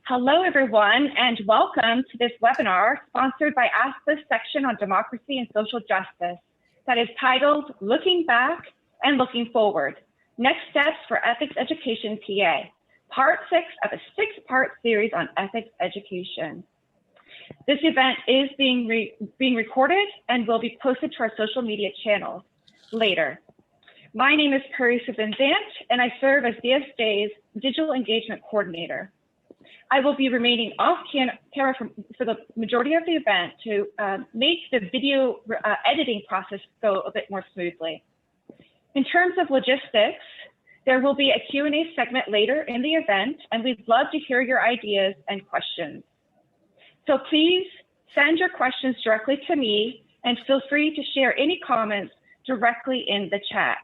Hello, everyone, and welcome to this webinar sponsored by ASPA's section on democracy and social justice that is titled Looking Back and Looking Forward, Next Steps for Ethics Education PA, Part 6 of a 6-part series on ethics education. This event is being recorded and will be posted to our social media channels later. My name is Parisa Benzant, and I serve as DSJ's Digital Engagement Coordinator. I will be remaining off camera for the majority of the event to make the video editing process go a bit more smoothly. In terms of logistics, there will be a Q&A segment later in the event, and we'd love to hear your ideas and questions. So please send your questions directly to me and feel free to share any comments directly in the chat.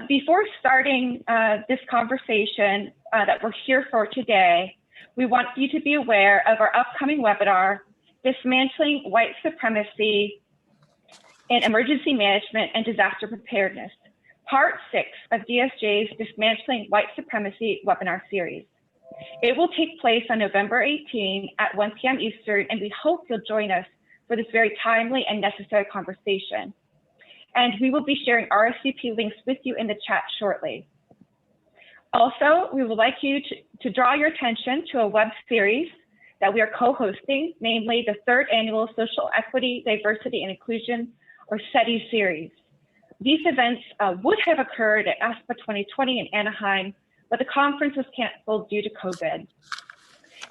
Before starting this conversation that we're here for today, we want you to be aware of our upcoming webinar, Dismantling White Supremacy in Emergency Management and Disaster Preparedness, Part 6 of DSJ's Dismantling White Supremacy webinar series. It will take place on November 18 at 1 p.m. Eastern, and we hope you'll join us for this very timely and necessary conversation. And we will be sharing RSVP links with you in the chat shortly. Also, we would like you to draw your attention to a web series that we are co-hosting, namely the 3rd Annual Social Equity, Diversity, and Inclusion, or SETI series. These events would have occurred at ASPA 2020 in Anaheim, but the conference was canceled due to COVID.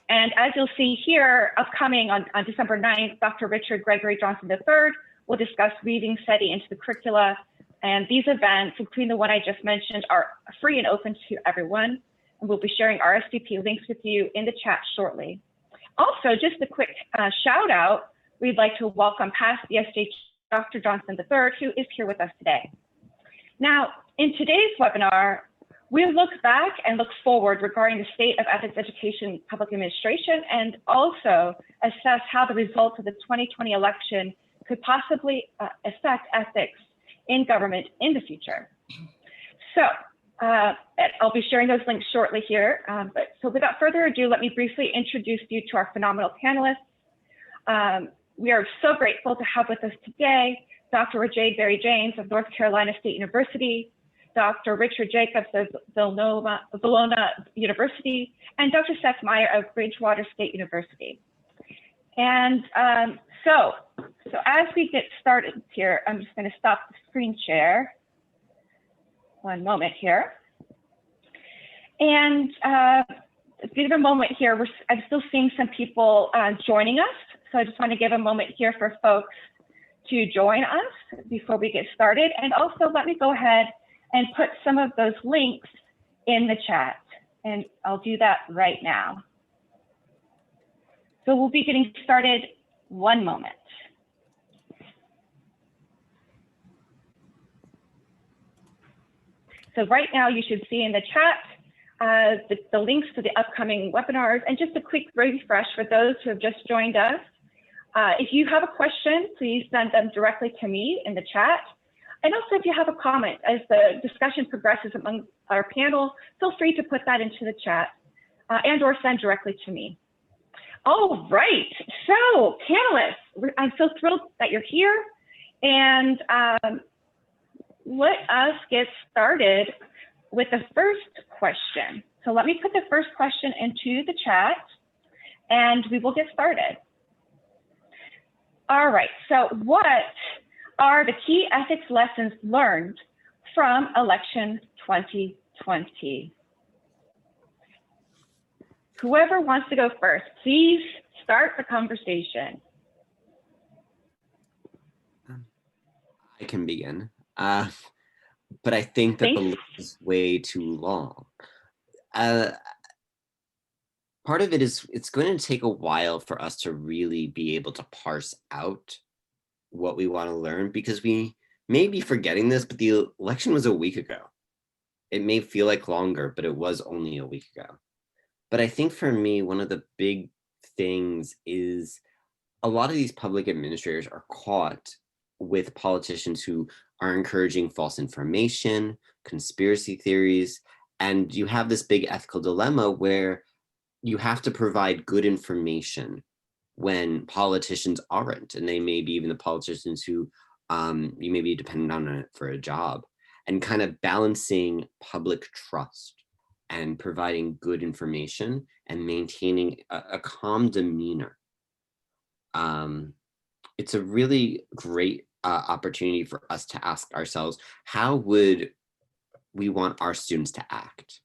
And as you'll see here, upcoming on December 9th, Dr. Richard Gregory Johnson III will discuss weaving SETI into the curricula. And these events, including the one I just mentioned, are free and open to everyone. And we'll be sharing RSVP links with you in the chat shortly. Also, just a quick shout out, we'd like to welcome past DSJ Dr. Johnson III, who is here with us today. Now, in today's webinar, we'll look back and look forward regarding the state of ethics education public administration, and also assess how the results of the 2020 election could possibly affect ethics in government in the future. So I'll be sharing those links shortly here. So without further ado, let me briefly introduce you to our phenomenal panelists. We are so grateful to have with us today Dr. RaJade Berry-James of North Carolina State University, Dr. Richard Jacobs of Villanova University, and Dr. Seth Meyer of Bridgewater State University. And so as we get started here, I'm just going to stop the screen share. One moment here. And give a moment here. I'm still seeing some people joining us. So I just want to give a moment here for folks to join us before we get started. And also let me go ahead and put some of those links in the chat. And I'll do that right now. So we'll be getting started one moment. So right now you should see in the chat the links to the upcoming webinars, and just a quick refresh for those who have just joined us. If you have a question, please send them directly to me in the chat. And also if you have a comment as the discussion progresses among our panel, feel free to put that into the chat and or send directly to me. All right, so panelists, I'm so thrilled that you're here, and let us get started with the first question. So let me put the first question into the chat and we will get started. All right, so what are the key ethics lessons learned from election 2020? Whoever wants to go first, please start the conversation. I can begin, but I think that the list is way too long. Part of it is it's going to take a while for us to really be able to parse out what we want to learn, because we may be forgetting this, but the election was a week ago. It may feel like longer, but it was only a week ago. But I think for me, one of the big things is a lot of these public administrators are caught with politicians who are encouraging false information, conspiracy theories, and you have this big ethical dilemma where you have to provide good information when politicians aren't, and they may be even the politicians who you may be dependent on it for a job, and kind of balancing public trust and providing good information and maintaining a calm demeanor. It's a really great opportunity for us to ask ourselves, how would we want our students to act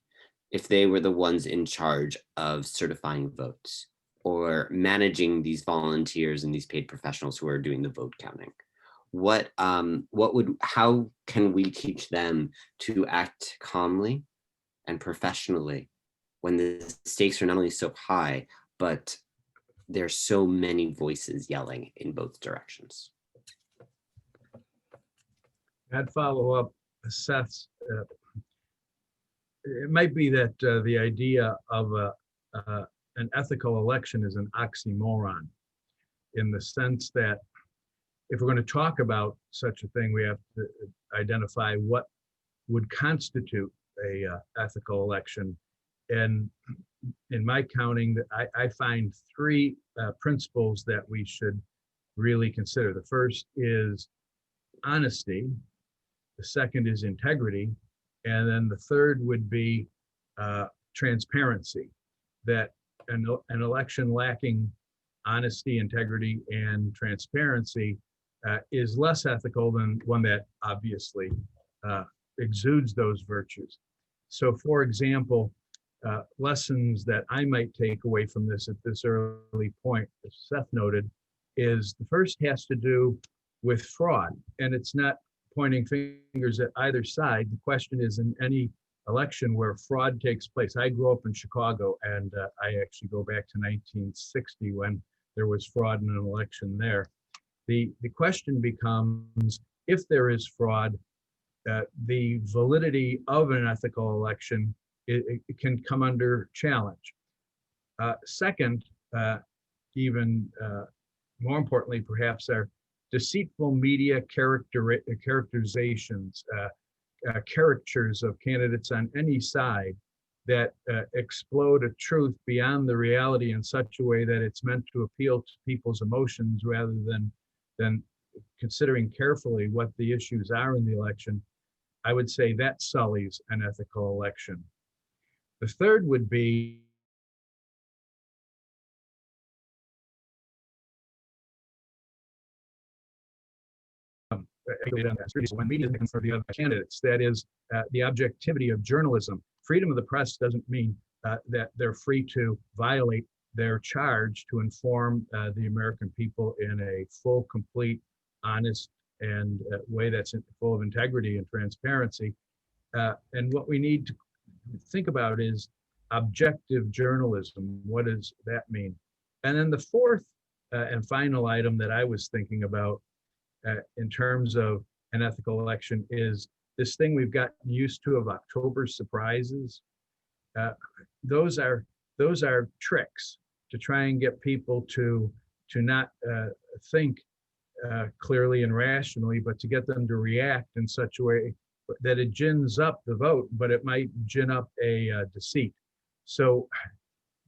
if they were the ones in charge of certifying votes or managing these volunteers and these paid professionals who are doing the vote counting? How can we teach them to act calmly and professionally when the stakes are not only so high, but there's so many voices yelling in both directions? I'd follow up Seth's. It might be that the idea of an ethical election is an oxymoron, in the sense that if we're going to talk about such a thing, we have to identify what would constitute a ethical election. And in my counting, I find three principles that we should really consider. The first is honesty. The second is integrity. And then the third would be transparency. That an election lacking honesty, integrity, and transparency is less ethical than one that obviously exudes those virtues. So, for example, lessons that I might take away from this at this early point, as Seth noted, is the first has to do with fraud. And it's not pointing fingers at either side. The question is, in any election where fraud takes place. I grew up in Chicago, and I actually go back to 1960 when there was fraud in an election there. The question becomes, if there is fraud, the validity of an ethical election, it can come under challenge. Second, even more importantly, perhaps, are deceitful media characterizations, caricatures of candidates on any side that explode a truth beyond the reality in such a way that it's meant to appeal to people's emotions rather than considering carefully what the issues are in the election. I would say that sullies an ethical election. The third would be when media is for the other candidates. That is the objectivity of journalism. Freedom of the press doesn't mean that they're free to violate their charge to inform the American people in a full, complete, honest, and way that's full of integrity and transparency. And what we need to think about is objective journalism. What does that mean? And then the fourth and final item that I was thinking about in terms of an ethical election is this thing we've gotten used to of October surprises. Those are tricks to try and get people to not think clearly and rationally, but to get them to react in such a way that it gins up the vote, but it might gin up a deceit. So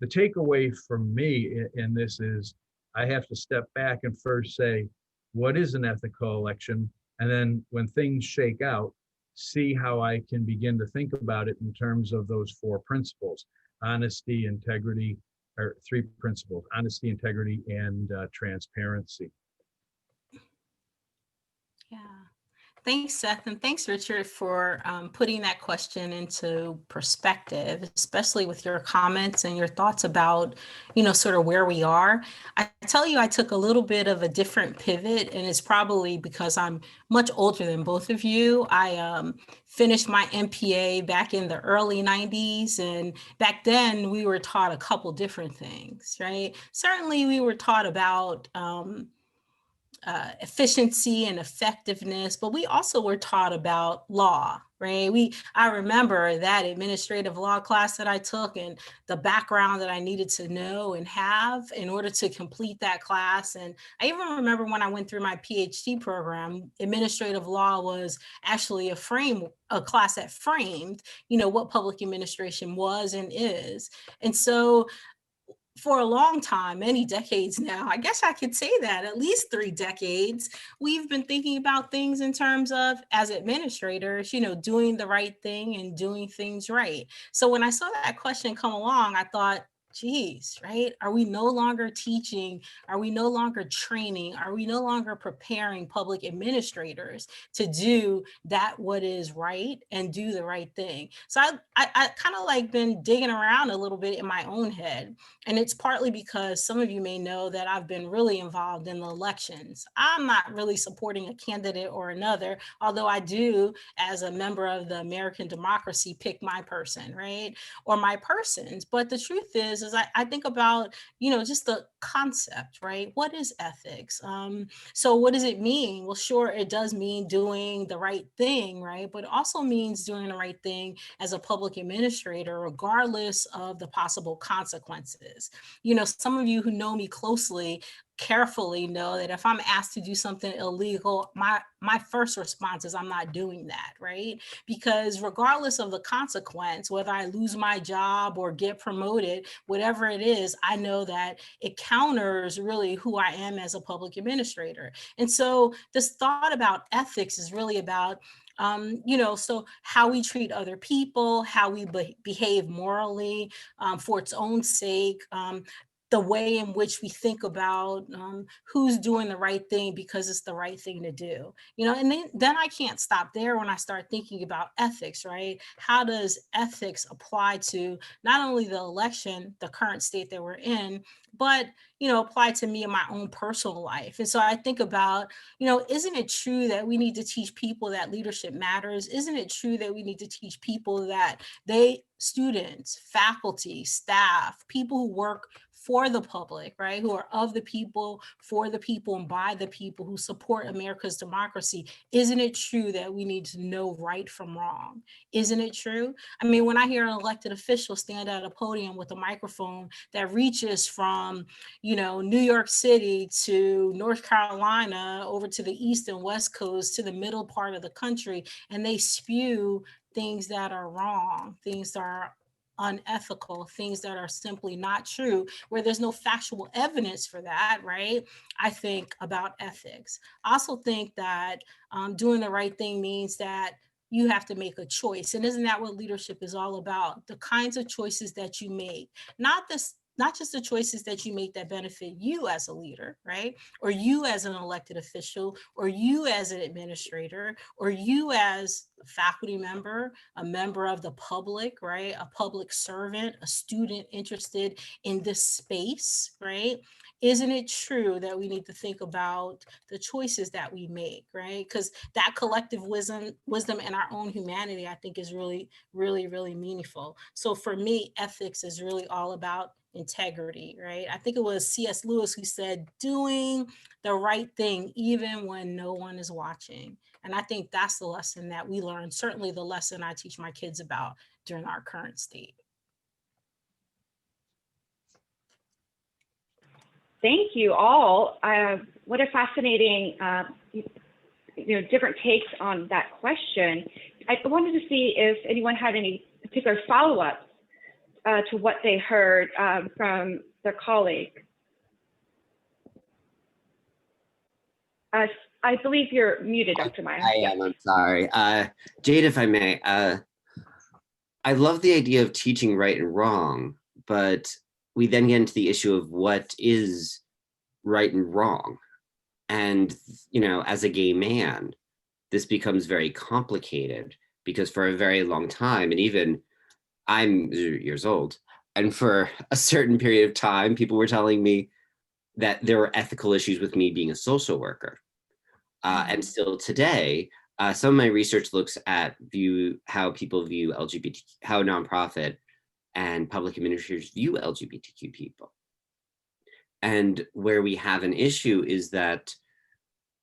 the takeaway from me in this is I have to step back and first say, what is an ethical election? And then when things shake out, see how I can begin to think about it in terms of those four principles: honesty, integrity, or three principles: honesty, integrity, and transparency. Yeah. Thanks, Seth, and thanks, Richard, for putting that question into perspective, especially with your comments and your thoughts about, sort of where we are. I tell you, I took a little bit of a different pivot, and it's probably because I'm much older than both of you. I finished my MPA back in the early 90s, and back then we were taught a couple different things, right? Certainly we were taught about efficiency and effectiveness, but we also were taught about law, right? I remember that administrative law class that I took and the background that I needed to know and have in order to complete that class. And I even remember when I went through my PhD program, administrative law was actually a class that framed, what public administration was and is. And so for a long time, many decades now, I guess I could say that at least 3 decades, we've been thinking about things in terms of, as administrators, doing the right thing and doing things right. So when I saw that question come along, I thought, geez, right? Are we no longer teaching? Are we no longer training? Are we no longer preparing public administrators to do that what is right and do the right thing? So I kind of like been digging around a little bit in my own head. And it's partly because some of you may know that I've been really involved in the elections. I'm not really supporting a candidate or another, although I do, as a member of the American democracy, pick my person, right? Or my persons. But the truth is I think about, just the concept, right? What is ethics? So what does it mean? Well, sure, it does mean doing the right thing, right? But it also means doing the right thing as a public administrator, regardless of the possible consequences. Some of you who know me closely carefully know that if I'm asked to do something illegal, my first response is I'm not doing that, right? Because regardless of the consequence, whether I lose my job or get promoted, whatever it is, I know that it counters really who I am as a public administrator. And so this thought about ethics is really about so how we treat other people, how we behave morally for its own sake, the way in which we think about who's doing the right thing because it's the right thing to do, and then I can't stop there when I start thinking about ethics, right? How does ethics apply to not only the election, the current state that we're in, but apply to me in my own personal life? And so I think about, isn't it true that we need to teach people that leadership matters? Isn't it true that we need to teach people that students, faculty, staff, people who work for the public, right, who are of the people, for the people, and by the people, who support America's democracy, isn't it true that we need to know right from wrong? Isn't it true? I mean, when I hear an elected official stand at a podium with a microphone that reaches from, New York City to North Carolina, over to the East and West Coast, to the middle part of the country, and they spew things that are wrong, things that are unethical, things that are simply not true, where there's no factual evidence for that, right? I think about ethics. I also think that doing the right thing means that you have to make a choice. And isn't that what leadership is all about? The kinds of choices that you make, not just the choices that you make that benefit you as a leader, right? Or you as an elected official, or you as an administrator, or you as a faculty member, a member of the public, right? A public servant, a student interested in this space, right? Isn't it true that we need to think about the choices that we make, right? Because that collective wisdom and our own humanity, I think, is really, really, really meaningful. So for me, ethics is really all about integrity, right? I think it was C.S. Lewis who said, doing the right thing even when no one is watching. And I think that's the lesson that we learn, certainly the lesson I teach my kids about during our current state. Thank you all. What a fascinating, different takes on that question. I wanted to see if anyone had any particular follow-ups to what they heard from their colleague. I believe you're muted, Dr. Meyer. I am, I'm sorry. Jade, if I may, I love the idea of teaching right and wrong, but we then get into the issue of what is right and wrong. And, as a gay man, this becomes very complicated because for a very long time, and even I'm years old, and for a certain period of time, people were telling me that there were ethical issues with me being a social worker. And still today, some of my research looks at how people view LGBT, how nonprofit and public administrators view LGBTQ people. And where we have an issue is that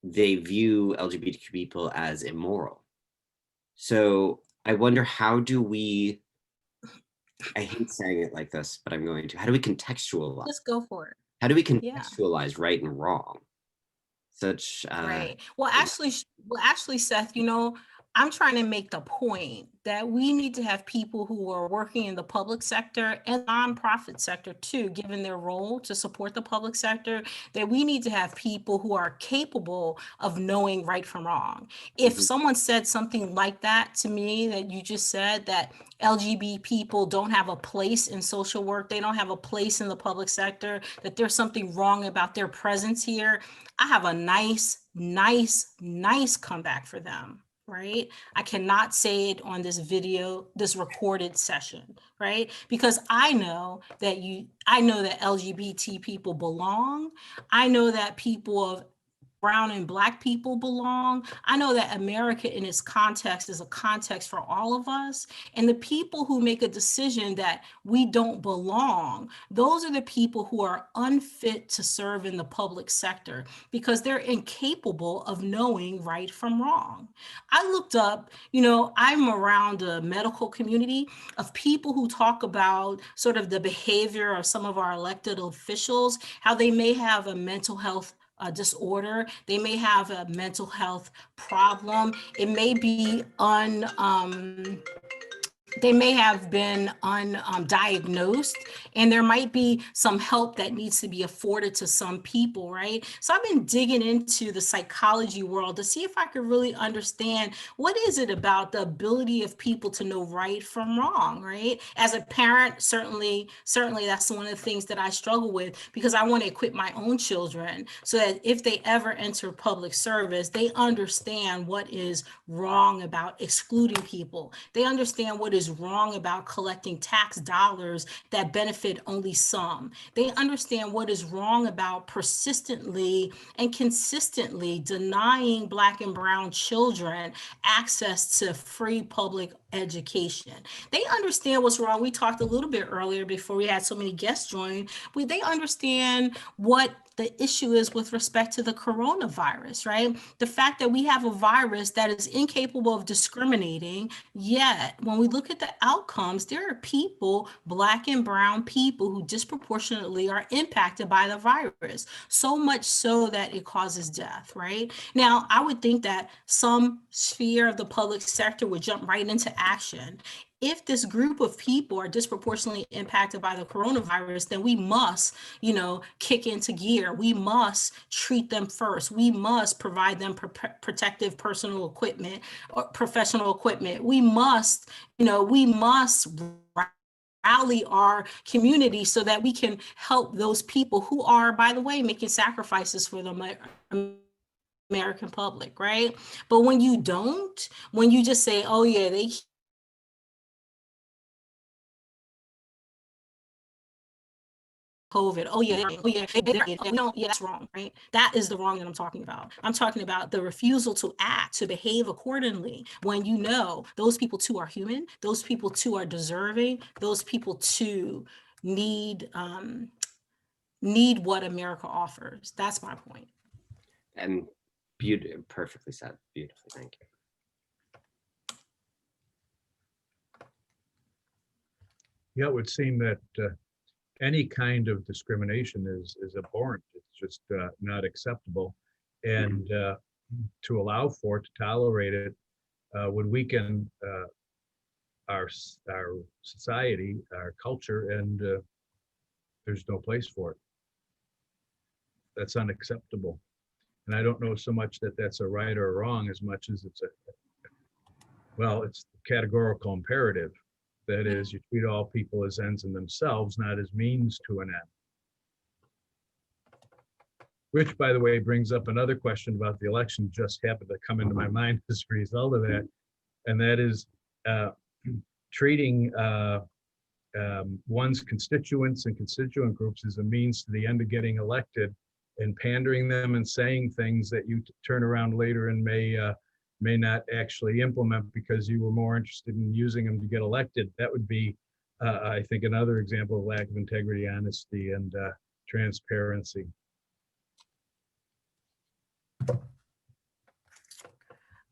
they view LGBTQ people as immoral. So I wonder, how do we, I hate saying it like this, but I'm going to, how do we contextualize? Let's go for it. How do we contextualize right and wrong? Right. Well, actually, Seth, I'm trying to make the point that we need to have people who are working in the public sector and nonprofit sector too, given their role to support the public sector, that we need to have people who are capable of knowing right from wrong. If someone said something like that to me, that you just said, that LGBT people don't have a place in social work, they don't have a place in the public sector, that there's something wrong about their presence here, I have a nice comeback for them. Right? I cannot say it on this video, this recorded session, right? Because I know that LGBT people belong. I know that people of brown and black people belong. I know that America in its context is a context for all of us. And the people who make a decision that we don't belong, those are the people who are unfit to serve in the public sector because they're incapable of knowing right from wrong. I looked up, I'm around a medical community of people who talk about sort of the behavior of some of our elected officials, how they may have a mental health disorder, they may have a mental health problem, it may be they may have been undiagnosed, and there might be some help that needs to be afforded to some people, right? So I've been digging into the psychology world to see if I could really understand what is it about the ability of people to know right from wrong, right? As a parent, certainly that's one of the things that I struggle with, because I want to equip my own children so that if they ever enter public service, they understand what is wrong about excluding people. They understand what is wrong about collecting tax dollars that benefit only some. They understand what is wrong about persistently and consistently denying Black and brown children access to free public education. They understand what's wrong. We talked a little bit earlier before we had so many guests join. They understand what the issue is with respect to the coronavirus, right? The fact that we have a virus that is incapable of discriminating, yet when we look at the outcomes, there are people, Black and brown people, who disproportionately are impacted by the virus, so much so that it causes death, right? Now, I would think that some sphere of the public sector would jump right into action. If this group of people are disproportionately impacted by the coronavirus, then we must, kick into gear. We must treat them first. We must provide them protective personal equipment or professional equipment. We must rally our community so that we can help those people who are, by the way, making sacrifices for the American public, right? But when you just say, oh yeah, they COVID. Oh yeah, that's wrong, right? That is the wrong that I'm talking about. I'm talking about the refusal to act, to behave accordingly when those people too are human, those people too are deserving, those people too need what America offers. That's my point. And perfectly said, beautifully, thank you. Yeah, it would seem that any kind of discrimination is abhorrent. It's just not acceptable, and to allow for it, to tolerate it, would weaken our society, our culture, and there's no place for it. That's unacceptable. And I don't know so much that that's a right or a wrong as much as it's it's categorical imperative. That is, you treat all people as ends in themselves, not as means to an end. Which, by the way, brings up another question about the election, just happened to come into my mind as a result of that. And that is treating one's constituents and constituent groups as a means to the end of getting elected, and pandering them and saying things that you turn around later and may not actually implement because you were more interested in using them to get elected. That would be, I think, another example of lack of integrity, honesty, and transparency.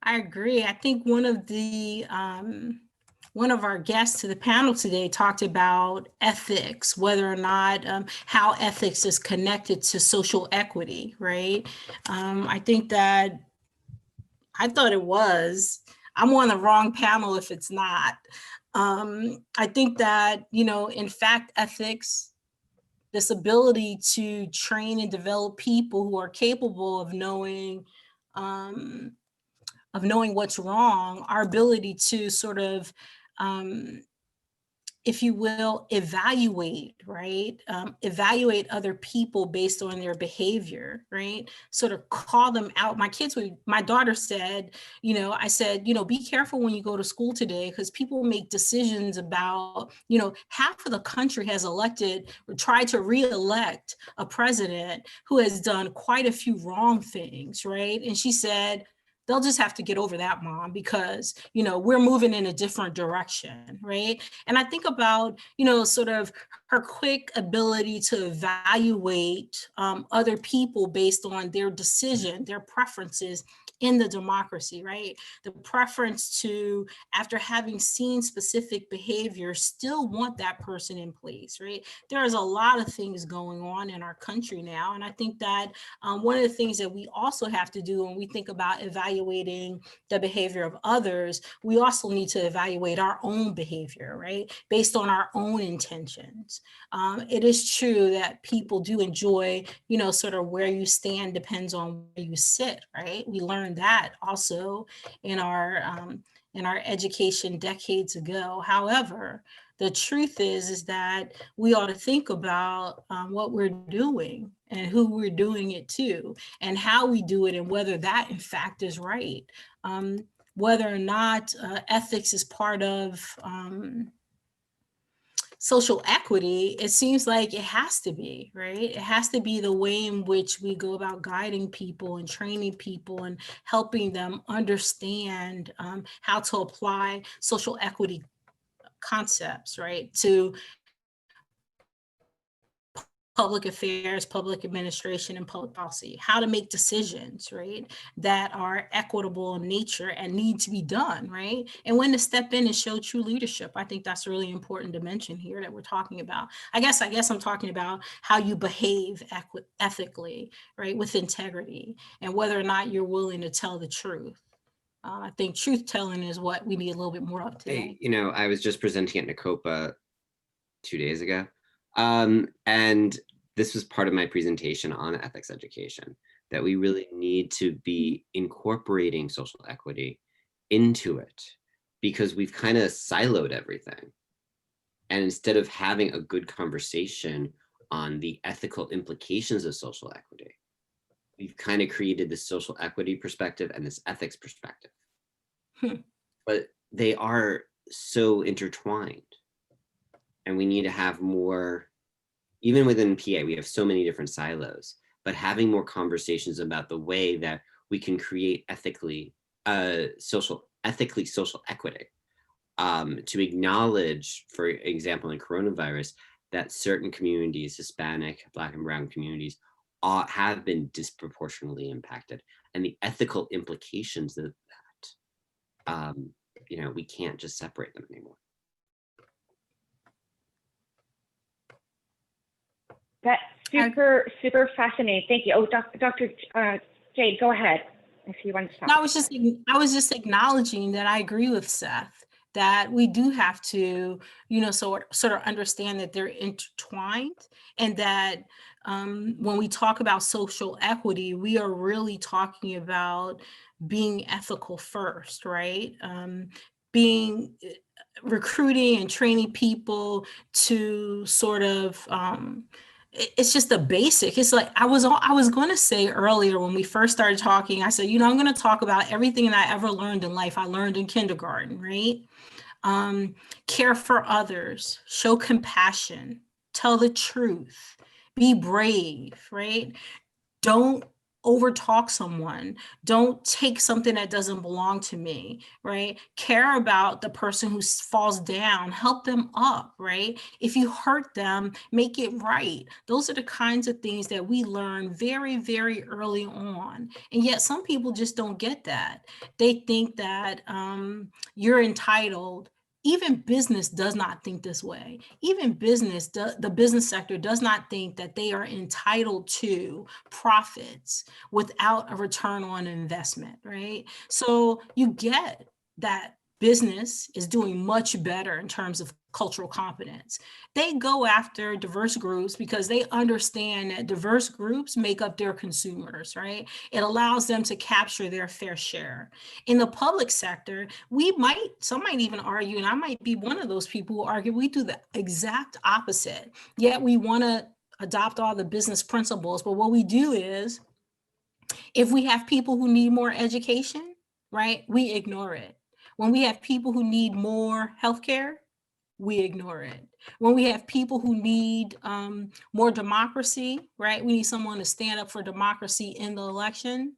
I agree. I think one of our guests to the panel today talked about ethics, whether or not how ethics is connected to social equity, right? I think that I thought it was. I'm on the wrong panel if it's not. I think that, in fact, ethics, this ability to train and develop people who are capable of knowing what's wrong, our ability to sort of, if you will, evaluate, right? Evaluate other people based on their behavior, right? Sort of call them out. My daughter said, I said, be careful when you go to school today, because people make decisions about, half of the country has elected or tried to re-elect a president who has done quite a few wrong things, right? And she said, they'll just have to get over that, Mom, because, we're moving in a different direction, right? And I think about, sort of her quick ability to evaluate other people based on their decision, their preferences in the democracy, right? The preference to, after having seen specific behavior, still want that person in place, right? There's a lot of things going on in our country now. And I think that one of the things that we also have to do when we think about evaluating the behavior of others, we also need to evaluate our own behavior, right? Based on our own intentions. It is true that people do enjoy, sort of where you stand depends on where you sit, right? We learned that also in our education decades ago. However, the truth is that we ought to think about what we're doing and who we're doing it to and how we do it and whether that in fact is right. Whether or not ethics is part of social equity, it seems like it has to be, right? It has to be the way in which we go about guiding people and training people and helping them understand how to apply social equity concepts, right, to public affairs, public administration, and public policy, how to make decisions, right, that are equitable in nature and need to be done, right? And when to step in and show true leadership. I think that's a really important dimension here that we're talking about. I guess I'm talking about how you behave ethically, right, with integrity, and whether or not you're willing to tell the truth. I think truth telling is what we need a little bit more of today. Hey, I was just presenting at Nacopa 2 days ago. And this was part of my presentation on ethics education, that we really need to be incorporating social equity into it because we've kind of siloed everything. And instead of having a good conversation on the ethical implications of social equity, we've kind of created this social equity perspective and this ethics perspective. But they are so intertwined. And we need to have more, even within PA, we have so many different silos, but having more conversations about the way that we can create ethically social equity, to acknowledge, for example, in coronavirus, that certain communities, Hispanic, Black and Brown communities, have been disproportionately impacted, and the ethical implications of that, we can't just separate them anymore. That's super fascinating. Thank you. Oh, Dr. Jade, go ahead if you want to stop. No, I was just acknowledging that I agree with Seth that we do have to, sort of understand that they're intertwined, and that when we talk about social equity, we are really talking about being ethical first, right? Recruiting and training people to sort of it's just a basic. It's like I was going to say earlier when we first started talking, I said, I'm going to talk about everything that I ever learned in life. I learned in kindergarten, right? Care for others, show compassion, tell the truth, be brave, right? Don't overtalk someone. Don't take something that doesn't belong to me, right? Care about the person who falls down, help them up, right? If you hurt them, make it right. Those are the kinds of things that we learn very, very early on. And yet some people just don't get that. They think that you're entitled. Even business does not think this way. Even the business sector does not think that they are entitled to profits without a return on investment, right? So you get that business is doing much better in terms of cultural competence. They go after diverse groups because they understand that diverse groups make up their consumers, right? It allows them to capture their fair share. In the public sector, some might even argue, and I might be one of those people who argue, we do the exact opposite. Yet we want to adopt all the business principles, but what we do is, if we have people who need more education, right, we ignore it. When we have people who need more healthcare, we ignore it. When we have people who need more democracy, right, we need someone to stand up for democracy in the election,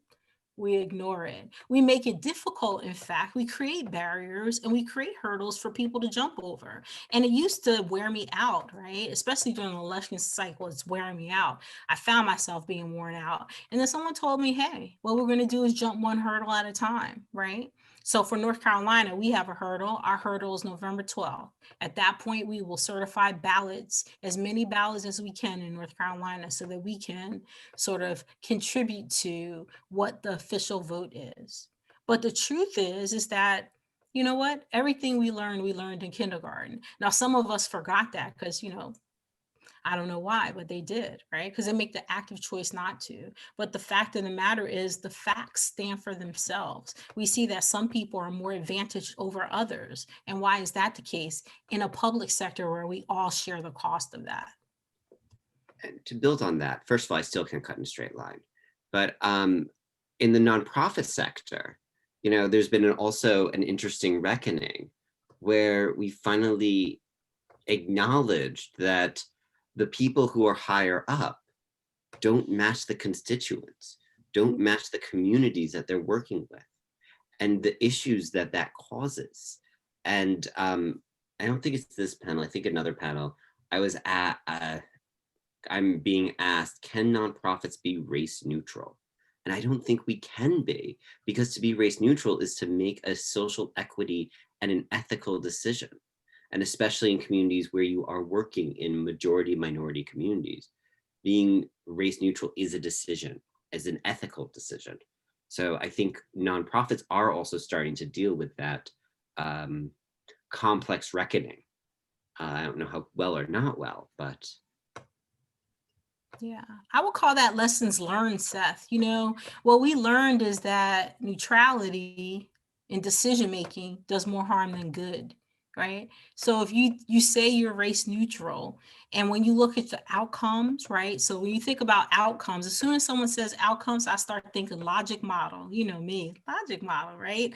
we ignore it. We make it difficult. In fact, we create barriers and we create hurdles for people to jump over. And it used to wear me out, right? Especially during the election cycle, it's wearing me out. I found myself being worn out. And then someone told me, hey, what we're going to do is jump one hurdle at a time, right? So for North Carolina, we have a hurdle. Our hurdle is November 12th. At that point, we will certify ballots, as many ballots as we can in North Carolina, so that we can sort of contribute to what the official vote is. But the truth is that, you know what? Everything we learned in kindergarten. Now, some of us forgot that because, I don't know why, but they did, right? Because they make the active choice not to. But the fact of the matter is the facts stand for themselves. We see that some people are more advantaged over others. And why is that the case in a public sector where we all share the cost of that? And to build on that, first of all, I still can't cut in a straight line. But in the nonprofit sector, there's been also an interesting reckoning where we finally acknowledged that the people who are higher up don't match the constituents, don't match the communities that they're working with, and the issues that causes. And I don't think it's this panel, I think another panel, I was at, I'm being asked, can nonprofits be race neutral? And I don't think we can be, because to be race neutral is to make a social equity and an ethical decision. And especially in communities where you are working in majority minority communities, being race neutral is a decision, as an ethical decision. So I think nonprofits are also starting to deal with that complex reckoning. I don't know how well or not well, but. Yeah, I would call that lessons learned, Seth. What we learned is that neutrality in decision-making does more harm than good. Right? So if you say you're race neutral, and when you look at the outcomes, right? So when you think about outcomes, as soon as someone says outcomes, I start thinking logic model, me, logic model, right?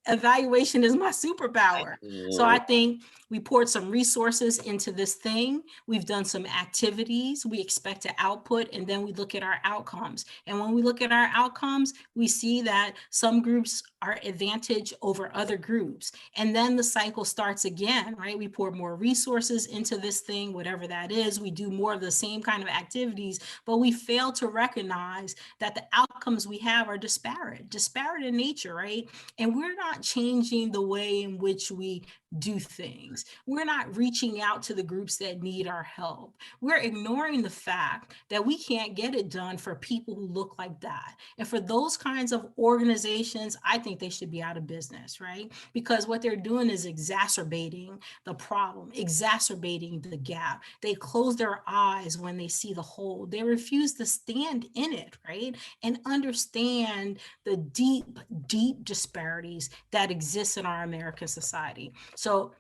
Evaluation is my superpower. So I think we poured some resources into this thing. We've done some activities. We expect to output, and then we look at our outcomes. And when we look at our outcomes, we see that some groups are advantaged over other groups. And then the cycle starts again, right? We pour more resources into this thing, whatever that is. We do more of the same kind of activities, but we fail to recognize that the outcomes we have are disparate in nature, right? And we're not changing the way in which we do things. We're not reaching out to the groups that need our help. We're ignoring the fact that we can't get it done for people who look like that. And for those kinds of organizations, I think they should be out of business, right? Because what they're doing is exacerbating the problem, exacerbating the gap. They close their eyes when they see the hole. They refuse to stand in it, right? And understand the deep, deep disparities that exist in our American society. So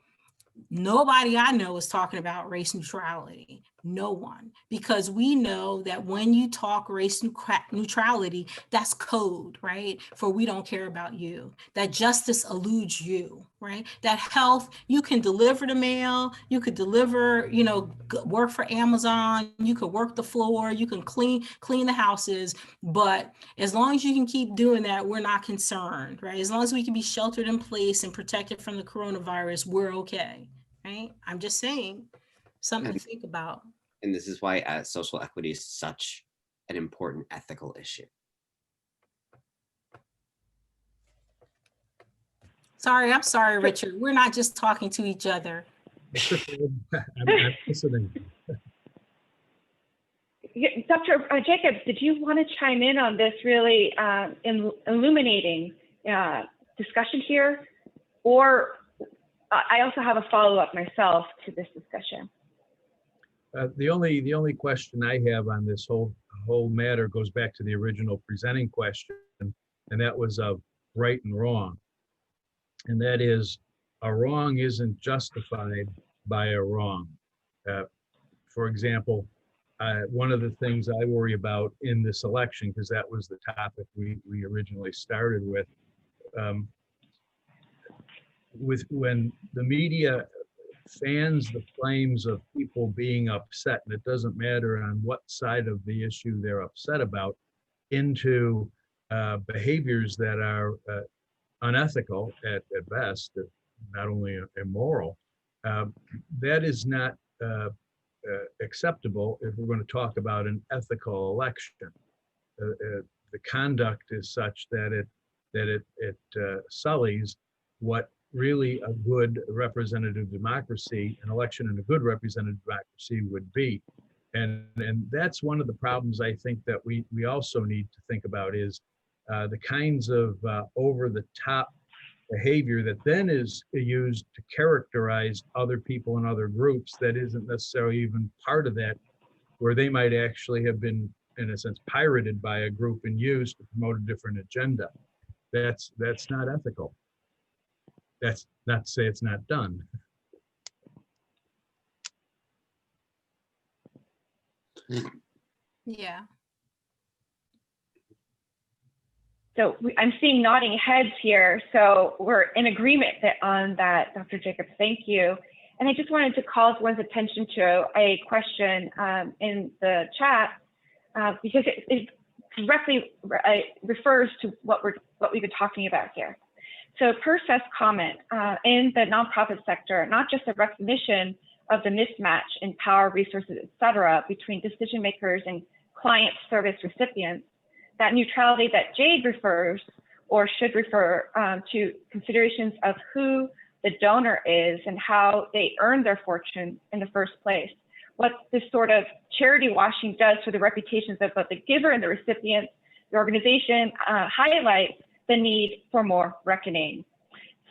nobody I know is talking about race neutrality. No one, because we know that when you talk race neutrality, that's code, right? For we don't care about you. That justice eludes you, right? That health, you can deliver the mail, you could deliver, work for Amazon, you could work the floor, you can clean the houses, but as long as you can keep doing that, we're not concerned, right? As long as we can be sheltered in place and protected from the coronavirus, we're okay, right? I'm just saying, something to think about. And this is why social equity is such an important ethical issue. I'm sorry, Richard. We're not just talking to each other. I'm listening. Dr. Jacobs, did you want to chime in on this, really illuminating the discussion here, or I also have a follow-up myself to this discussion. The only question I have on this whole matter goes back to the original presenting question, and that was of right and wrong. And that is, a wrong isn't justified by a wrong. For example, one of the things I worry about in this election, because that was the topic we originally started with when the media fans the flames of people being upset, and it doesn't matter on what side of the issue they're upset about, into behaviors that are unethical at best, not only immoral. That is not acceptable if we're going to talk about an ethical election. The conduct is such that it sullies what really a good representative democracy, an election in a good representative democracy would be. And that's one of the problems I think that we also need to think about is the kinds of over-the-top behavior that then is used to characterize other people and other groups that isn't necessarily even part of that, where they might actually have been, in a sense, pirated by a group and used to promote a different agenda. That's not ethical. That's not to say it's not done. Yeah. So I'm seeing nodding heads here. So we're in agreement on that, Dr. Jacobs. Thank you. And I just wanted to call everyone's attention to a question in the chat because it directly refers to what we've been talking about here. So per Seth's comment, in the nonprofit sector, not just a recognition of the mismatch in power, resources, et cetera, between decision makers and client service recipients, that neutrality that Jade refers or should refer to considerations of who the donor is and how they earn their fortune in the first place. What this sort of charity washing does for the reputations of both the giver and the recipient, the organization highlights the need for more reckoning.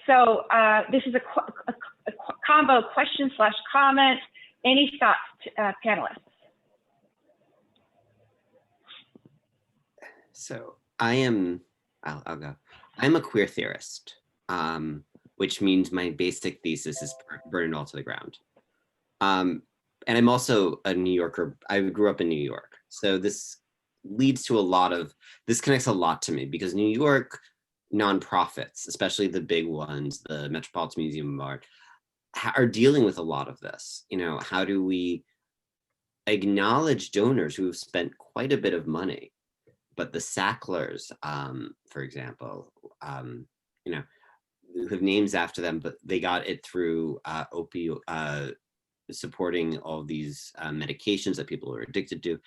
So this is a combo question/comment. Any thoughts, panelists? So I'll go. I'm a queer theorist, which means my basic thesis is burn it all to the ground. And I'm also a New Yorker. I grew up in New York. So this leads to this connects a lot to me because New York nonprofits, especially the big ones, the Metropolitan Museum of Art, are dealing with a lot of this. You know, how do we acknowledge donors who have spent quite a bit of money? But the Sacklers, for example, you know, who have names after them, but they got it through supporting all these medications that people are addicted to.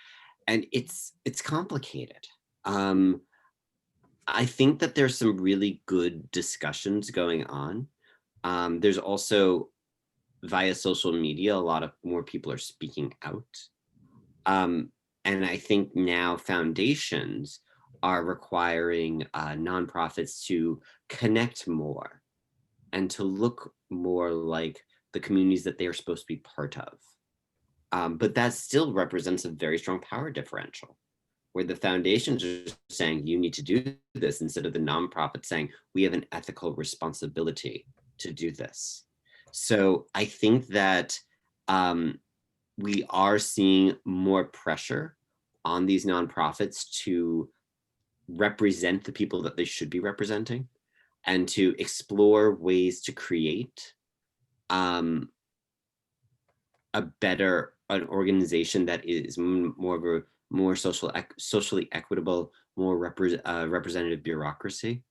And it's complicated. I think that there's some really good discussions going on. There's also, via social media, a lot of more people are speaking out. And I think now foundations are requiring nonprofits to connect more and to look more like the communities that they are supposed to be part of. But that still represents a very strong power differential, where the foundations are saying you need to do this instead of the nonprofit saying we have an ethical responsibility to do this. So I think that we are seeing more pressure on these nonprofits to represent the people that they should be representing and to explore ways to create an organization that is more of a more socially equitable, more representative bureaucracy.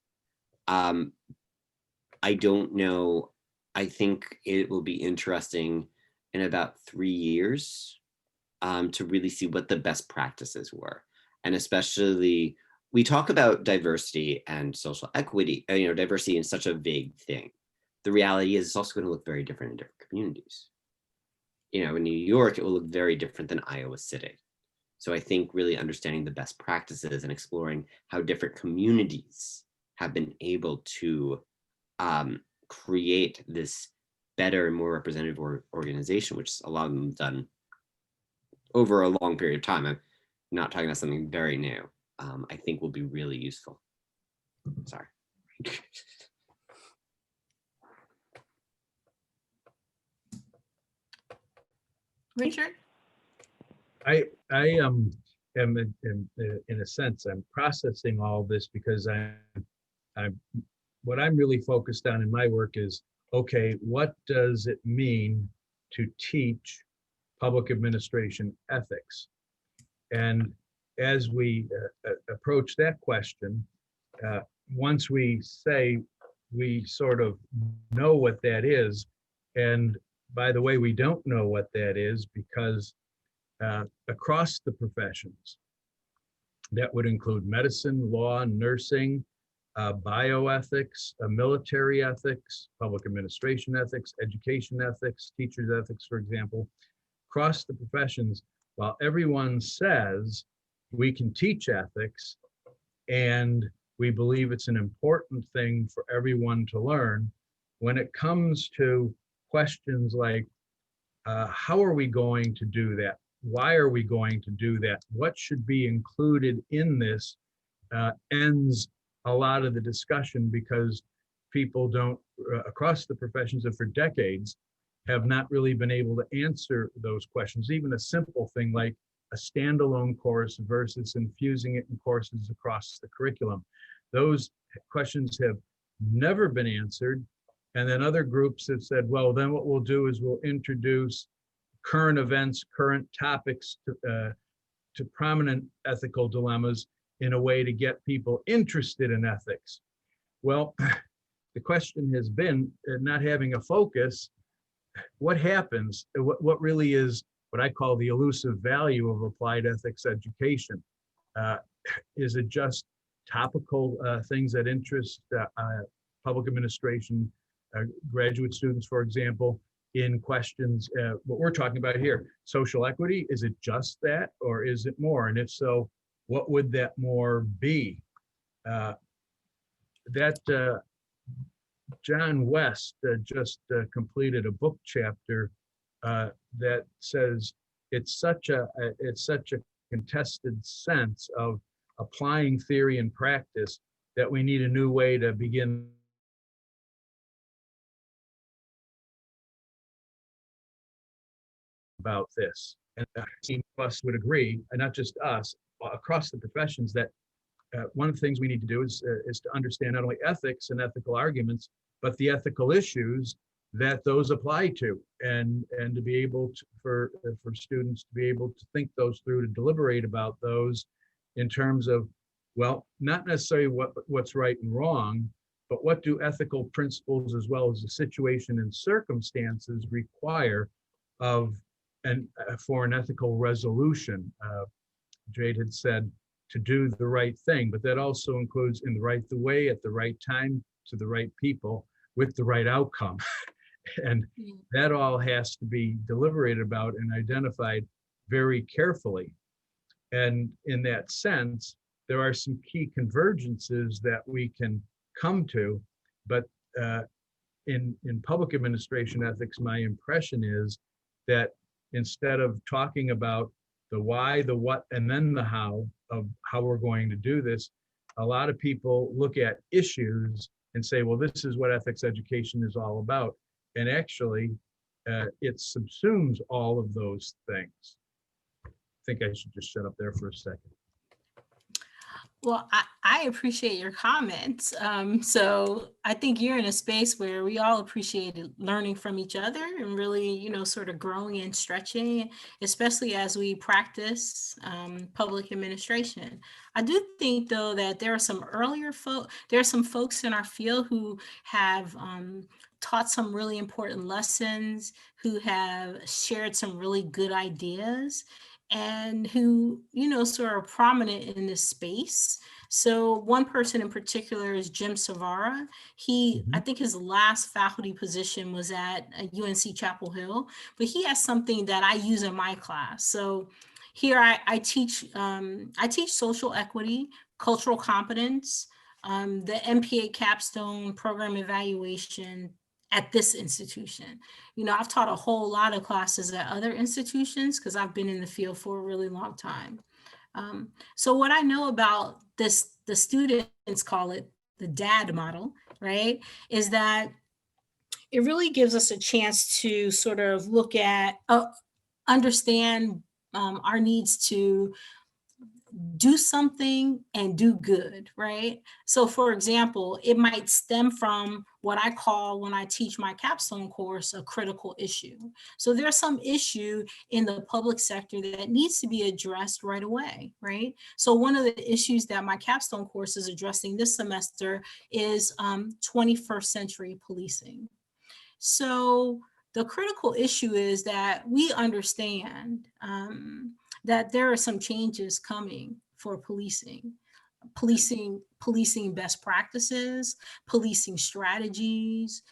I don't know. I think it will be interesting in about 3 years to really see what the best practices were. And especially, we talk about diversity and social equity, you know, diversity is such a vague thing. The reality is it's also going to look very different in different communities. You know, in New York, it will look very different than Iowa City. So I think really understanding the best practices and exploring how different communities have been able to create this better and more representative organization, which a lot of them have done over a long period of time. I'm not talking about something very new. I think will be really useful. Sorry. Richard? I am in a sense, I'm processing all this because what I'm really focused on in my work is, okay, what does it mean to teach public administration ethics? And as we approach that question, once we say we sort of know what that is, and by the way, we don't know what that is because across the professions, that would include medicine, law, nursing, bioethics, military ethics, public administration ethics, education ethics, teachers ethics, for example. Across the professions, while everyone says we can teach ethics and we believe it's an important thing for everyone to learn, when it comes to questions like how are we going to do that? Why are we going to do that? What should be included in this ends a lot of the discussion because people don't, across the professions and for decades, have not really been able to answer those questions. Even a simple thing like a standalone course versus infusing it in courses across the curriculum. Those questions have never been answered. And then other groups have said, well, then what we'll do is we'll introduce current events, current topics to prominent ethical dilemmas in a way to get people interested in ethics. Well, the question has been not having a focus. What happens? What really is what I call the elusive value of applied ethics education? Is it just topical things that interest public administration, graduate students, for example, in questions, what we're talking about here, social equity? Is it just that, or is it more? And if so, what would that more be? John West just completed a book chapter that says it's such a contested sense of applying theory and practice that we need a new way to begin about this. And some of us would agree, and not just us, across the professions, that one of the things we need to do is to understand not only ethics and ethical arguments, but the ethical issues that those apply to, and to be able to, for students to be able to think those through, to deliberate about those in terms of, well, not necessarily what's right and wrong, but what do ethical principles as well as the situation and circumstances require of for an ethical resolution. Jade had said to do the right thing, but that also includes in the right way, at the right time, to the right people, with the right outcome. And that all has to be deliberated about and identified very carefully. And in that sense, there are some key convergences that we can come to, but in public administration ethics, my impression is that instead of talking about the why, the what, and then the how of how we're going to do this, a lot of people look at issues and say, well, this is what ethics education is all about. And actually, it subsumes all of those things. I think I should just shut up there for a second. Well, I appreciate your comments. So I think you're in a space where we all appreciate learning from each other and really, sort of growing and stretching, especially as we practice public administration. I do think, though, that there are some folks in our field who have taught some really important lessons, who have shared some really good ideas, and who, sort of prominent in this space. So one person in particular is Jim Savara. I think his last faculty position was at UNC Chapel Hill, but he has something that I use in my class. So here I teach social equity, cultural competence, the MPA capstone program evaluation at this institution. You know, I've taught a whole lot of classes at other institutions because I've been in the field for a really long time. So what I know about this, the students call it the DAD model, right, is that it really gives us a chance to sort of look at, understand our needs to do something and do good, right? So for example, it might stem from what I call, when I teach my capstone course, a critical issue. So there's some issue in the public sector that needs to be addressed right away, right? So one of the issues that my capstone course is addressing this semester is 21st century policing. So the critical issue is that we understand that there are some changes coming for policing best practices, policing strategies,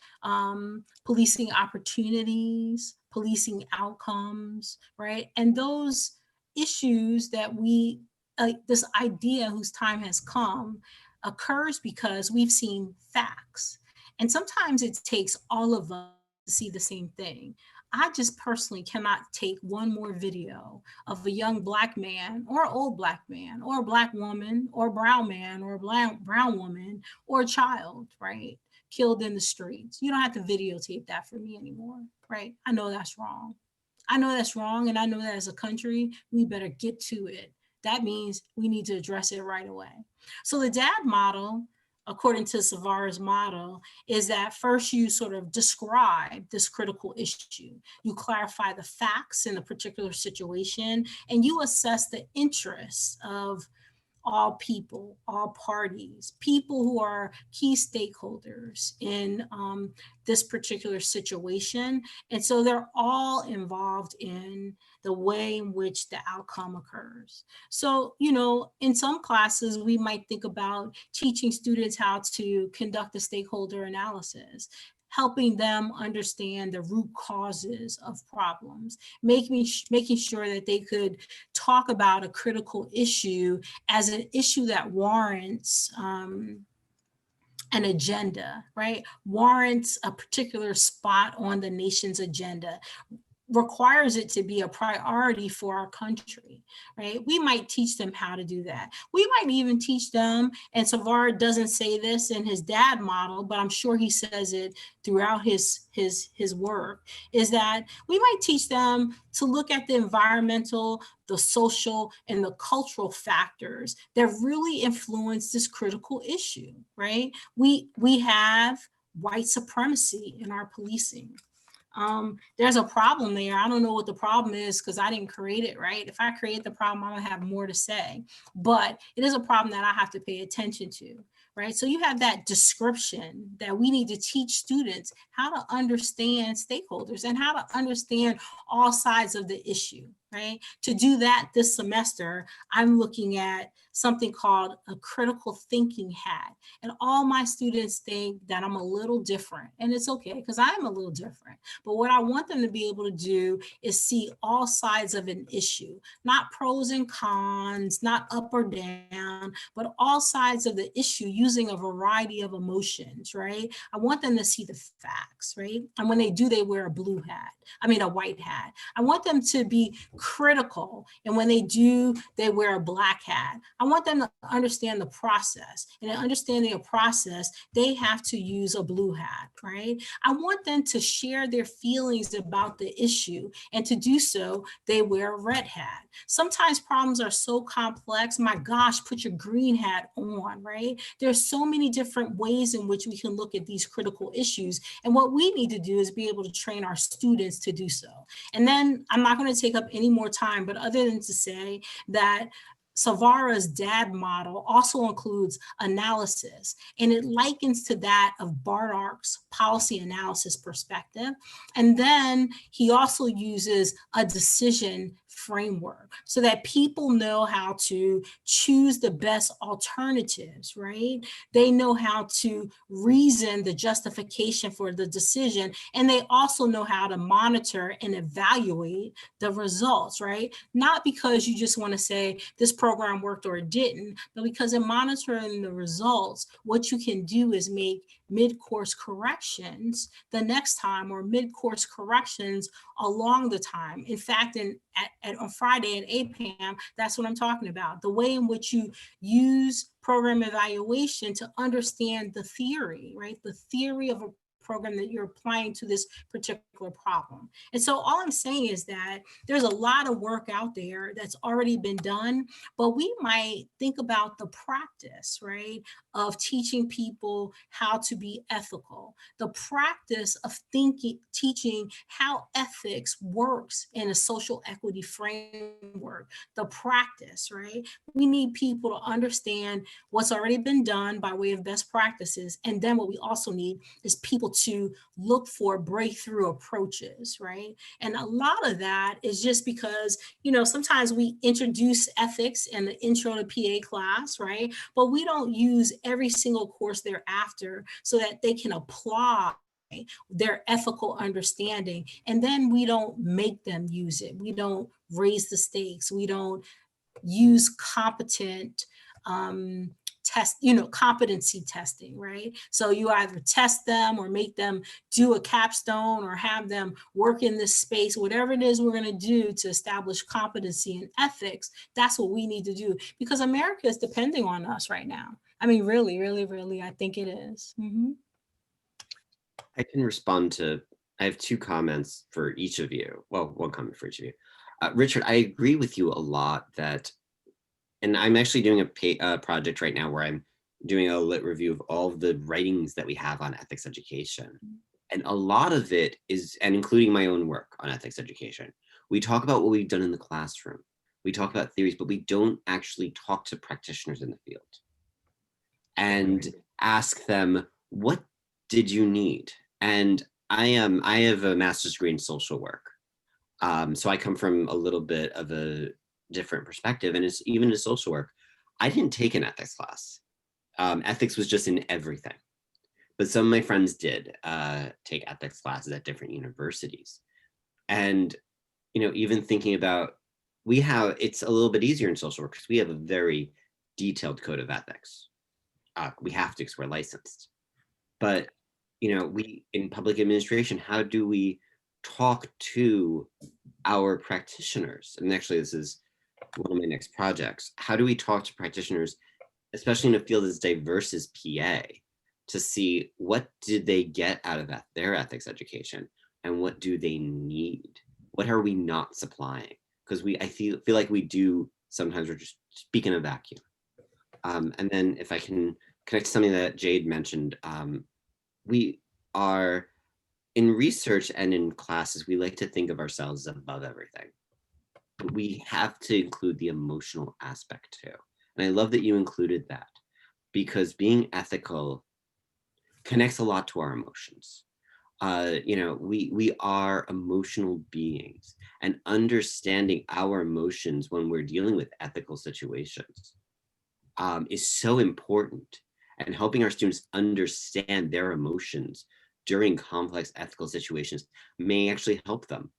policing opportunities, policing outcomes, right? And those issues that this idea whose time has come occurs because we've seen facts. And sometimes it takes all of us to see the same thing. I just personally cannot take one more video of a young Black man or old Black man or a Black woman or a brown man or a brown woman or a child, right, killed in the streets. You don't have to videotape that for me anymore, right? I know that's wrong. I know that's wrong, and I know that as a country, we better get to it. That means we need to address it right away. So the DAD model, according to Savara's model, is that first you sort of describe this critical issue. You clarify the facts in a particular situation, and you assess the interests of all people, all parties, people who are key stakeholders in this particular situation. And so they're all involved in the way in which the outcome occurs. So, you know, in some classes, we might think about teaching students how to conduct a stakeholder analysis, helping them understand the root causes of problems, making sure that they could talk about a critical issue as an issue that warrants an agenda, right? Warrants a particular spot on the nation's agenda, requires it to be a priority for our country, right? We might teach them how to do that. We might even teach them, and Savara doesn't say this in his DAD model, but I'm sure he says it throughout his work, is that we might teach them to look at the environmental, the social, and the cultural factors that really influence this critical issue, right? We have white supremacy in our policing. There's a problem there. I don't know what the problem is because I didn't create it, right? If I create the problem, I'm gonna have more to say, but it is a problem that I have to pay attention to, right? So you have that description that we need to teach students how to understand stakeholders and how to understand all sides of the issue, right? To do that this semester, I'm looking at something called a critical thinking hat. And all my students think that I'm a little different, and it's okay because I am a little different. But what I want them to be able to do is see all sides of an issue, not pros and cons, not up or down, but all sides of the issue using a variety of emotions, right? I want them to see the facts, right? And when they do, they wear a white hat. I want them to be critical. And when they do, they wear a black hat. I want them to understand the process. And in understanding a process, they have to use a blue hat, right? I want them to share their feelings about the issue. And to do so, they wear a red hat. Sometimes problems are so complex, my gosh, put your green hat on, right? There's so many different ways in which we can look at these critical issues. And what we need to do is be able to train our students to do so. And then I'm not going to take up any more time, but other than to say that Savara's DAD model also includes analysis, and it likens to that of Bardark's policy analysis perspective. And then he also uses a decision framework so that people know how to choose the best alternatives, right? They know how to reason the justification for the decision, and they also know how to monitor and evaluate the results, right? Not because you just want to say this program worked or it didn't, but because in monitoring the results, what you can do is make mid-course corrections the next time, or mid-course corrections along the time. In fact, on Friday at 8 p.m., that's what I'm talking about. The way in which you use program evaluation to understand the theory, right? The theory of a program that you're applying to this particular problem. And so all I'm saying is that there's a lot of work out there that's already been done, but we might think about the practice, right, of teaching people how to be ethical, the practice of teaching how ethics works in a social equity framework, the practice, right? We need people to understand what's already been done by way of best practices. And then what we also need is people to look for breakthrough approaches, right? And a lot of that is just because, sometimes we introduce ethics in the intro to PA class, right? But we don't use every single course thereafter so that they can apply their ethical understanding. And then we don't make them use it. We don't raise the stakes. We don't use competent competency testing, right? So you either test them or make them do a capstone or have them work in this space, whatever it is we're going to do to establish competency and ethics. That's what we need to do, because America is depending on us right now. I mean, really, really, really, I think it is. Mm-hmm. I can respond to, I have two comments for each of you. Well, one comment for each of you. Richard, I agree with you a lot that, and I'm actually doing a project right now where I'm doing a lit review of all of the writings that we have on ethics education. And a lot of it is, and including my own work on ethics education, we talk about what we've done in the classroom. We talk about theories, but we don't actually talk to practitioners in the field and ask them, what did you need? And I have a master's degree in social work. So I come from a little bit of a different perspective, and it's even in social work. I didn't take an ethics class. Ethics was just in everything. But some of my friends did take ethics classes at different universities. And, even thinking about, it's a little bit easier in social work because we have a very detailed code of ethics. We have to because we're licensed. But, we, in public administration, how do we talk to our practitioners? And actually, this is one of my next projects. How do we talk to practitioners, especially in a field as diverse as PA, to see what did they get out of their ethics education and what do they need? What are we not supplying? Because I feel like we do sometimes, we're just speaking in a vacuum. And then if I can connect to something that Jade mentioned, we are in research and in classes, we like to think of ourselves as above everything. But we have to include the emotional aspect too. And I love that you included that, because being ethical connects a lot to our emotions. We are emotional beings, and understanding our emotions when we're dealing with ethical situations is so important, and helping our students understand their emotions during complex ethical situations may actually help them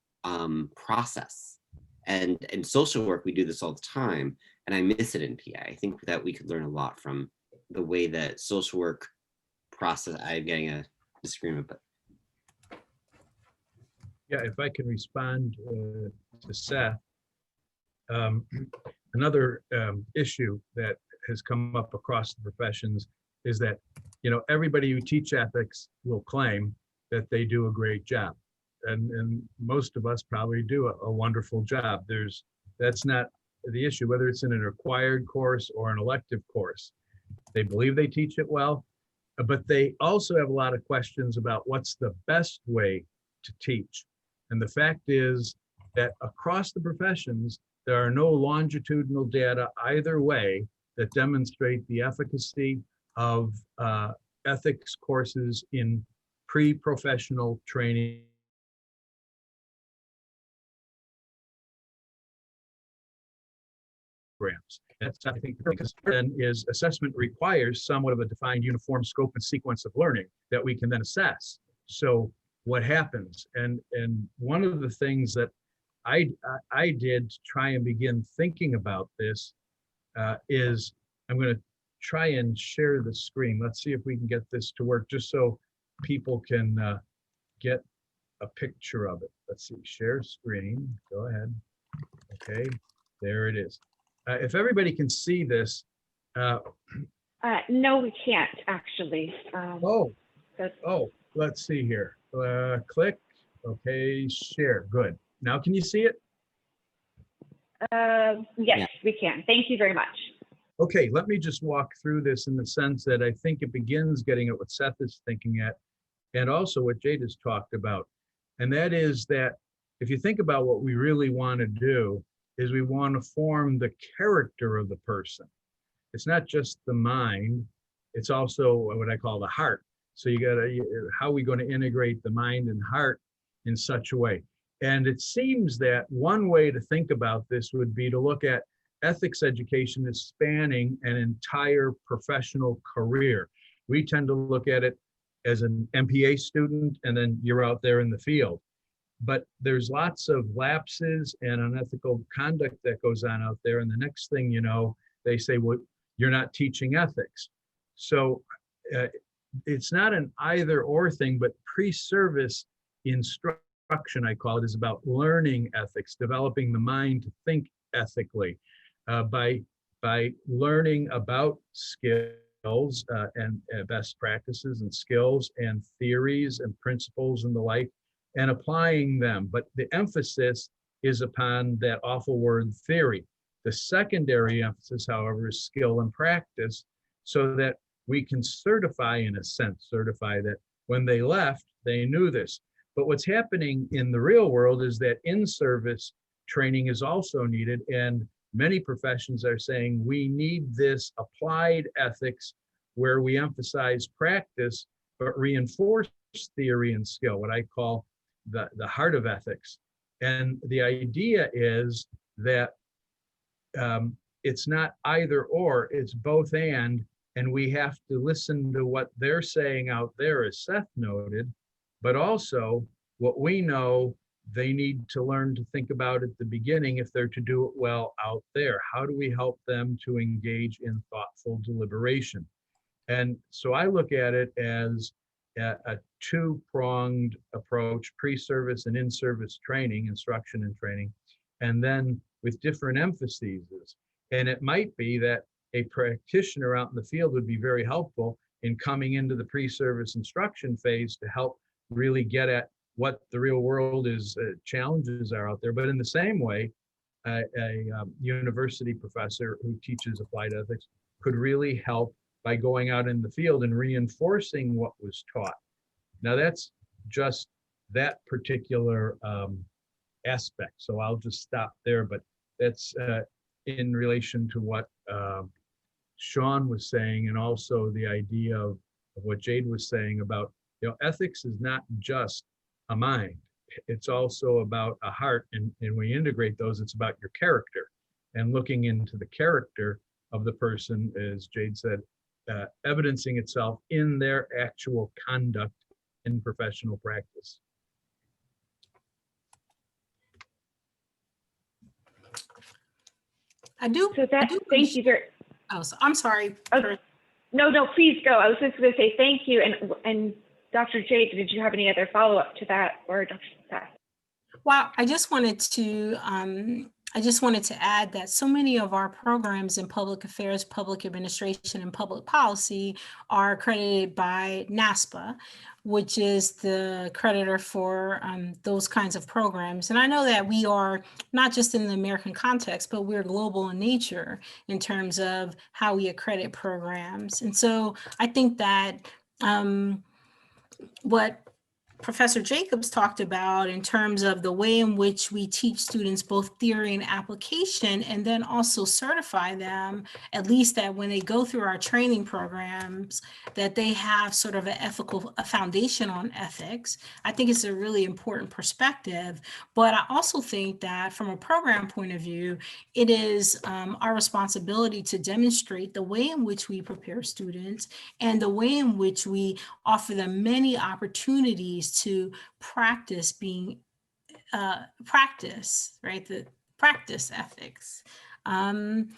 process. And in social work, we do this all the time, and I miss it in PA. I think that we could learn a lot from the way that social work process. I'm getting a disagreement, but. Yeah, if I can respond to Seth, another issue that has come up across the professions is that, everybody who teach ethics will claim that they do a great job. And most of us probably do a wonderful job. That's not the issue, whether it's in an required course or an elective course. They believe they teach it well, but they also have a lot of questions about what's the best way to teach. And the fact is that across the professions, there are no longitudinal data either way that demonstrate the efficacy of ethics courses in pre-professional training programs. That's, I think, because then is assessment requires somewhat of a defined uniform scope and sequence of learning that we can then assess. So what happens? And one of the things that I did to try and begin thinking about this is I'm going to try and share the screen. Let's see if we can get this to work, just so people can get a picture of it. Let's see, share screen. Go ahead. Okay, there it is. If everybody can see this. No, we can't actually. Let's see here. Click. Okay, share. Good. Now can you see it? Yes, Yeah. we can. Thank you very much. Okay, let me just walk through this in the sense that I think it begins getting at what Seth is thinking at, and also what Jade has talked about. And that is that if you think about what we really want to do, is we want to form the character of the person. It's not just the mind, it's also what I call the heart. So how are we going to integrate the mind and heart in such a way? And it seems that one way to think about this would be to look at ethics education as spanning an entire professional career. We tend to look at it as an MPA student, and then you're out there in the field. But there's lots of lapses and unethical conduct that goes on out there. And the next thing you know, they say, well, you're not teaching ethics. So it's not an either or thing, but pre-service instruction, I call it, is about learning ethics, developing the mind to think ethically by learning about skills and best practices and skills and theories and principles and the like, and applying them. But the emphasis is upon that awful word theory. The secondary emphasis, however, is skill and practice, so that we can certify, in a sense, that when they left, they knew this. But what's happening in the real world is that in-service training is also needed, and many professions are saying we need this applied ethics where we emphasize practice, but reinforce theory and skill, what I call the heart of ethics. And the idea is that it's not either or, it's both and we have to listen to what they're saying out there, as Seth noted, but also what we know they need to learn to think about at the beginning if they're to do it well out there. How do we help them to engage in thoughtful deliberation? And so I look at it as a two-pronged approach: pre-service and in-service training, instruction and training, and then with different emphases. And it might be that a practitioner out in the field would be very helpful in coming into the pre-service instruction phase to help really get at what the real world is, challenges are out there. But in the same way, a university professor who teaches applied ethics could really help by going out in the field and reinforcing what was taught. Now that's just that particular aspect. So I'll just stop there, but that's in relation to what Sean was saying, and also the idea of what Jade was saying about, ethics is not just a mind. It's also about a heart, and when we integrate those, it's about your character and looking into the character of the person, as Jade said, evidencing itself in their actual conduct in professional practice. I do. So that, thank you very. Oh, so I'm sorry. No, please go. I was just going to say thank you. And Dr. Jade, did you have any other follow-up to that, or Dr. Seth? Well, I just wanted to add that so many of our programs in public affairs, public administration, and public policy are accredited by NASPA, which is the creditor for those kinds of programs. And I know that we are not just in the American context, but we're global in nature in terms of how we accredit programs. And so I think that what Professor Jacobs talked about in terms of the way in which we teach students both theory and application, and then also certify them, at least that when they go through our training programs, that they have sort of a foundation on ethics. I think it's a really important perspective, but I also think that from a program point of view, it is our responsibility to demonstrate the way in which we prepare students and the way in which we offer them many opportunities to practice right? The practice ethics. And,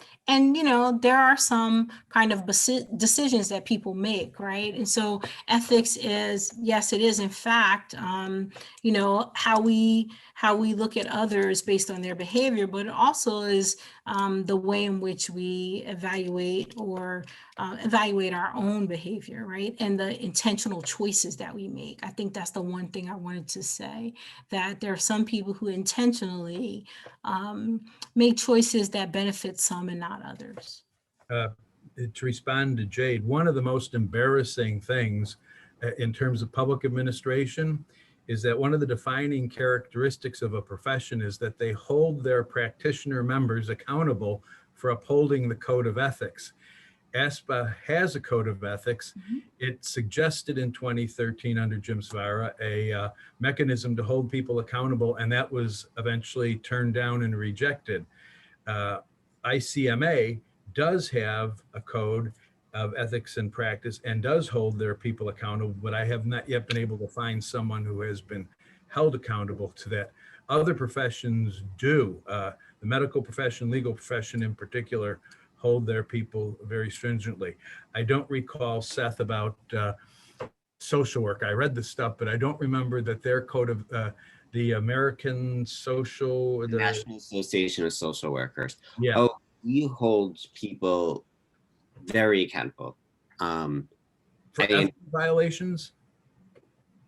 there are some kind of decisions that people make, right? And so ethics is, yes, it is in fact, how we look at others based on their behavior, but it also is the way in which we evaluate our own behavior, right? And the intentional choices that we make. I think that's the one thing I wanted to say, that there are some people who intentionally make choices that benefit some and not others. To respond to Jade, one of the most embarrassing things in terms of public administration is that one of the defining characteristics of a profession is that they hold their practitioner members accountable for upholding the code of ethics. ASPA has a code of ethics. Mm-hmm. It suggested in 2013 under Jim Svara a mechanism to hold people accountable, and that was eventually turned down and rejected. ICMA does have a code of ethics and practice and does hold their people accountable, but I have not yet been able to find someone who has been held accountable to that. Other professions do. The medical profession, legal profession in particular, hold their people very stringently. I don't recall, Seth, about social work. I read the stuff, but I don't remember that their code of the American Social... The National Association of Social Workers. Yeah. Oh, we hold people very accountable. For ethical violations?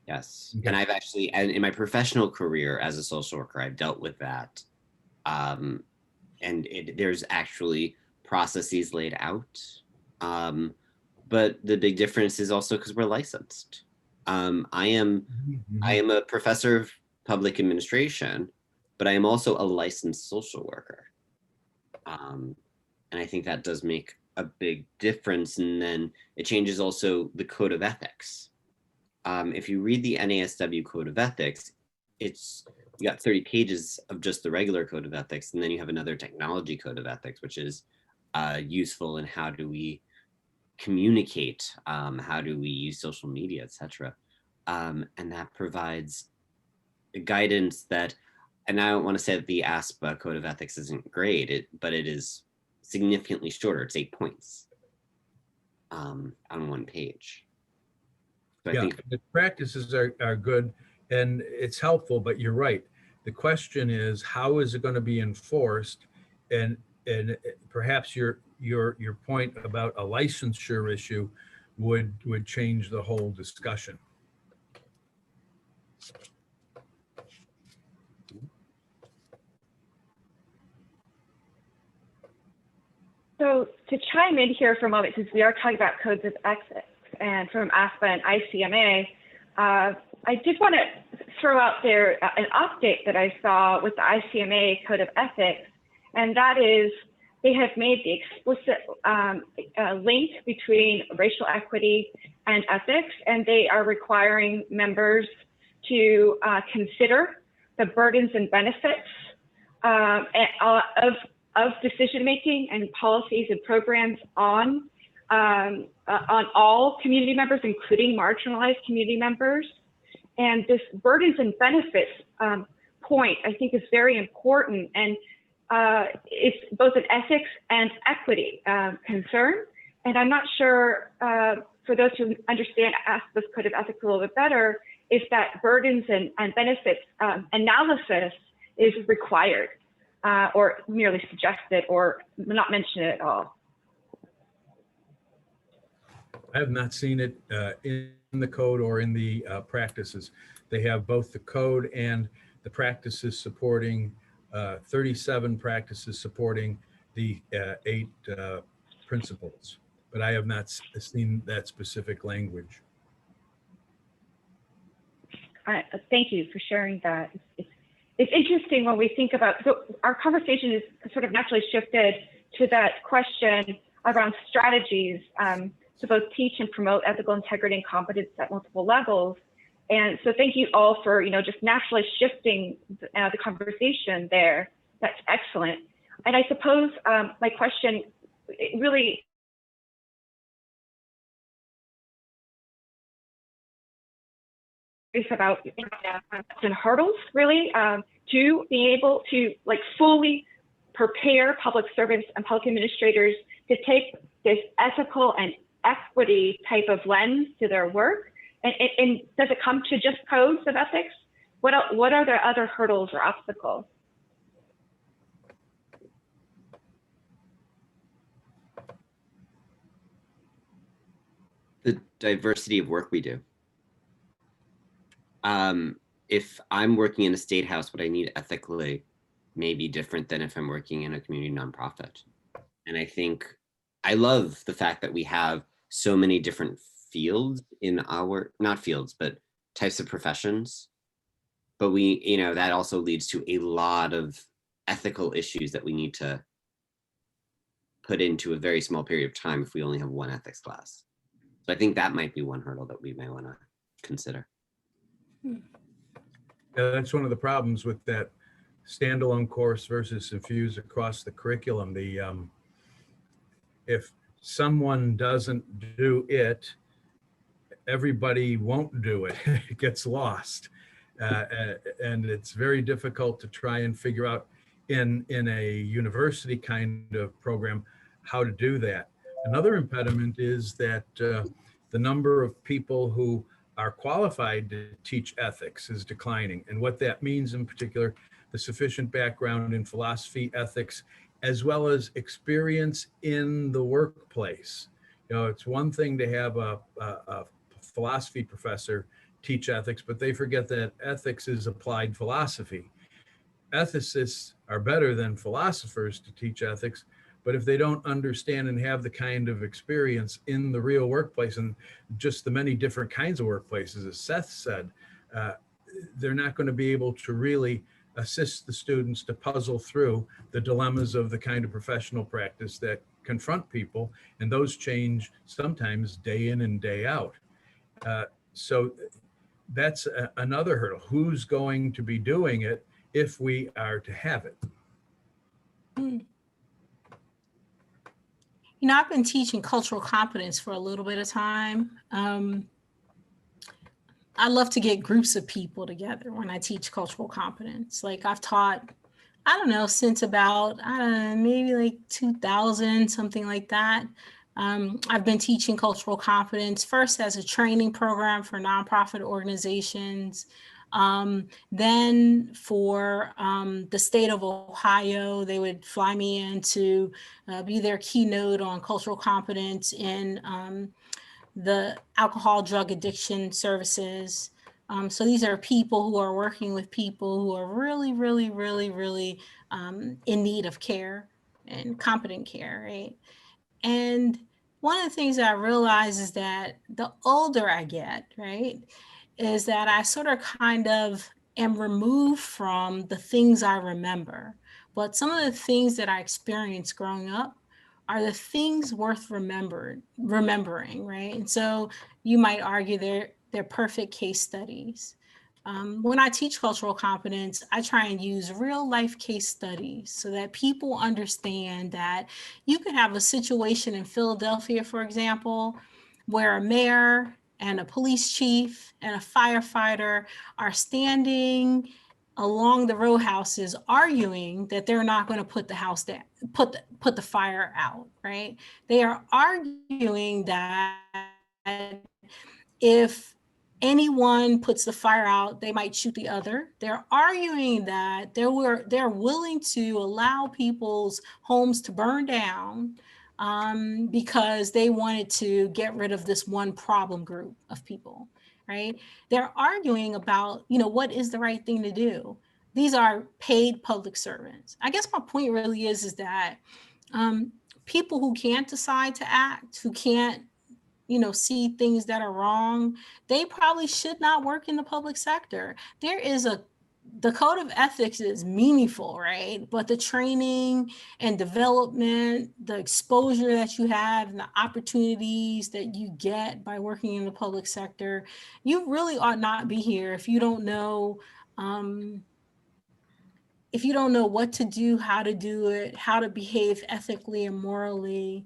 Yes. Okay. And I've actually, and in my professional career as a social worker, I've dealt with that. And there's actually processes laid out. But the big difference is also because we're licensed. I am a professor of public administration, but I am also a licensed social worker. And I think that does make a big difference. And then it changes also the code of ethics. If you read the NASW code of ethics, you got 30 pages of just the regular code of ethics. And then you have another technology code of ethics, which is useful in how do we communicate, how do we use social media, etc. And that provides guidance that, and I don't want to say that the ASPA code of ethics isn't great, but it is significantly shorter. It's 8 points on one page. So yeah, I think the practices are good and it's helpful, but you're right. The question is, how is it going to be enforced? And perhaps your point about a licensure issue would change the whole discussion. So to chime in here for a moment, since we are talking about codes of ethics and from ASPA and ICMA, I did want to throw out there an update that I saw with the ICMA code of ethics, and that is they have made the explicit link between racial equity and ethics, and they are requiring members to consider the burdens and benefits of decision-making and policies and programs on all community members, including marginalized community members. And this burdens and benefits point, I think, is very important. And it's both an ethics and equity concern. And I'm not sure, for those who understand ASPA's code of ethics a little bit better, if that burdens and benefits analysis is required or merely suggested or not mentioned at all. I have not seen it in the code or in the practices. They have both the code and the practices supporting 37 practices supporting the 8 principles, but I have not seen that specific language. Thank you for sharing that. It's interesting when we think about, so our conversation is sort of naturally shifted to that question around strategies to both teach and promote ethical integrity and competence at multiple levels. And so thank you all for, just naturally shifting the conversation there. That's excellent. And I suppose my question really is about and hurdles, really, to being able to fully prepare public servants and public administrators to take this ethical and equity type of lens to their work. And does it come to just codes of ethics? What are the other hurdles or obstacles? The diversity of work we do. If I'm working in a state house, what I need ethically may be different than if I'm working in a community nonprofit. And I think I love the fact that we have so many different fields in our, not fields, but types of professions. But we, that also leads to a lot of ethical issues that we need to put into a very small period of time if we only have one ethics class. So I think that might be one hurdle that we may want to consider. Yeah, that's one of the problems with that standalone course versus infuse across the curriculum. If someone doesn't do it, everybody won't do it. It gets lost. And it's very difficult to try and figure out in a university kind of program how to do that. Another impediment is that the number of people who are qualified to teach ethics is declining. And what that means in particular, the sufficient background in philosophy, ethics, as well as experience in the workplace. It's one thing to have a philosophy professor teach ethics, but they forget that ethics is applied philosophy. Ethicists are better than philosophers to teach ethics, but if they don't understand and have the kind of experience in the real workplace and just the many different kinds of workplaces, as Seth said, they're not going to be able to really assist the students to puzzle through the dilemmas of the kind of professional practice that confront people, and those change sometimes day in and day out. So that's another hurdle. Who's going to be doing it if we are to have it? I've been teaching cultural competence for a little bit of time. I love to get groups of people together when I teach cultural competence. I've taught, since about, maybe 2000, something like that. I've been teaching cultural competence first as a training program for nonprofit organizations. Then for the state of Ohio, they would fly me in to be their keynote on cultural competence in the alcohol drug addiction services. So these are people who are working with people who are really, really, really, really in need of care and competent care, right? And one of the things I realize is that the older I get, right, is that I sort of kind of am removed from the things I remember. But some of the things that I experienced growing up are the things worth remembering, right? And so you might argue they're perfect case studies. When I teach cultural competence, I try and use real life case studies so that people understand that you could have a situation in Philadelphia, for example, where a mayor and a police chief and a firefighter are standing along the row houses arguing that they're not going to put the house down, put the fire out, right? They are arguing that if anyone puts the fire out, they might shoot the other. They're arguing that they're willing to allow people's homes to burn down because they wanted to get rid of this one problem group of people, right? They're arguing about, what is the right thing to do. These are paid public servants. I guess my point really is that people who can't decide to act, who can't see things that are wrong, they probably should not work in the public sector. The code of ethics is meaningful, right? But the training and development, the exposure that you have and the opportunities that you get by working in the public sector, you really ought not be here if you don't know what to do, how to do it, how to behave ethically and morally,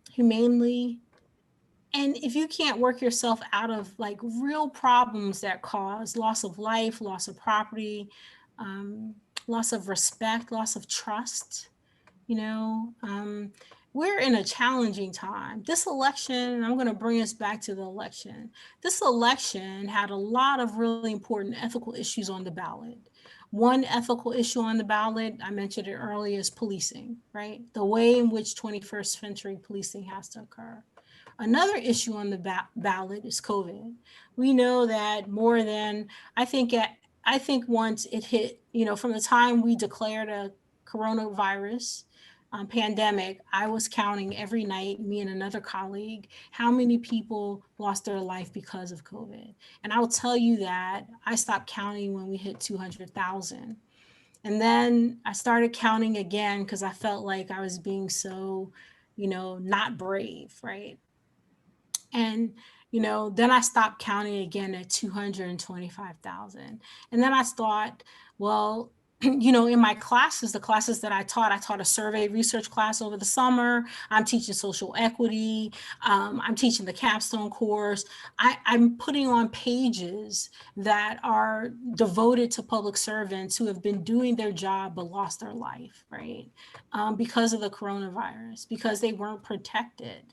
humanely. And if you can't work yourself out of like real problems that cause loss of life, loss of property, loss of respect, loss of trust, we're in a challenging time. This election, I'm going to bring us back to the election. This election had a lot of really important ethical issues on the ballot. One ethical issue on the ballot, I mentioned it earlier, is policing, right? The way in which 21st century policing has to occur. Another issue on the ballot is COVID. We know that more than, I think once it hit, from the time we declared a coronavirus pandemic, I was counting every night, me and another colleague, how many people lost their life because of COVID. And I will tell you that I stopped counting when we hit 200,000. And then I started counting again because I felt like I was being so, not brave, right? And, then I stopped counting again at 225,000. And then I thought, well, in my classes, the classes that I taught a survey research class over the summer. I'm teaching social equity. I'm teaching the capstone course. I'm putting on pages that are devoted to public servants who have been doing their job but lost their life, right? Because of the coronavirus, because they weren't protected.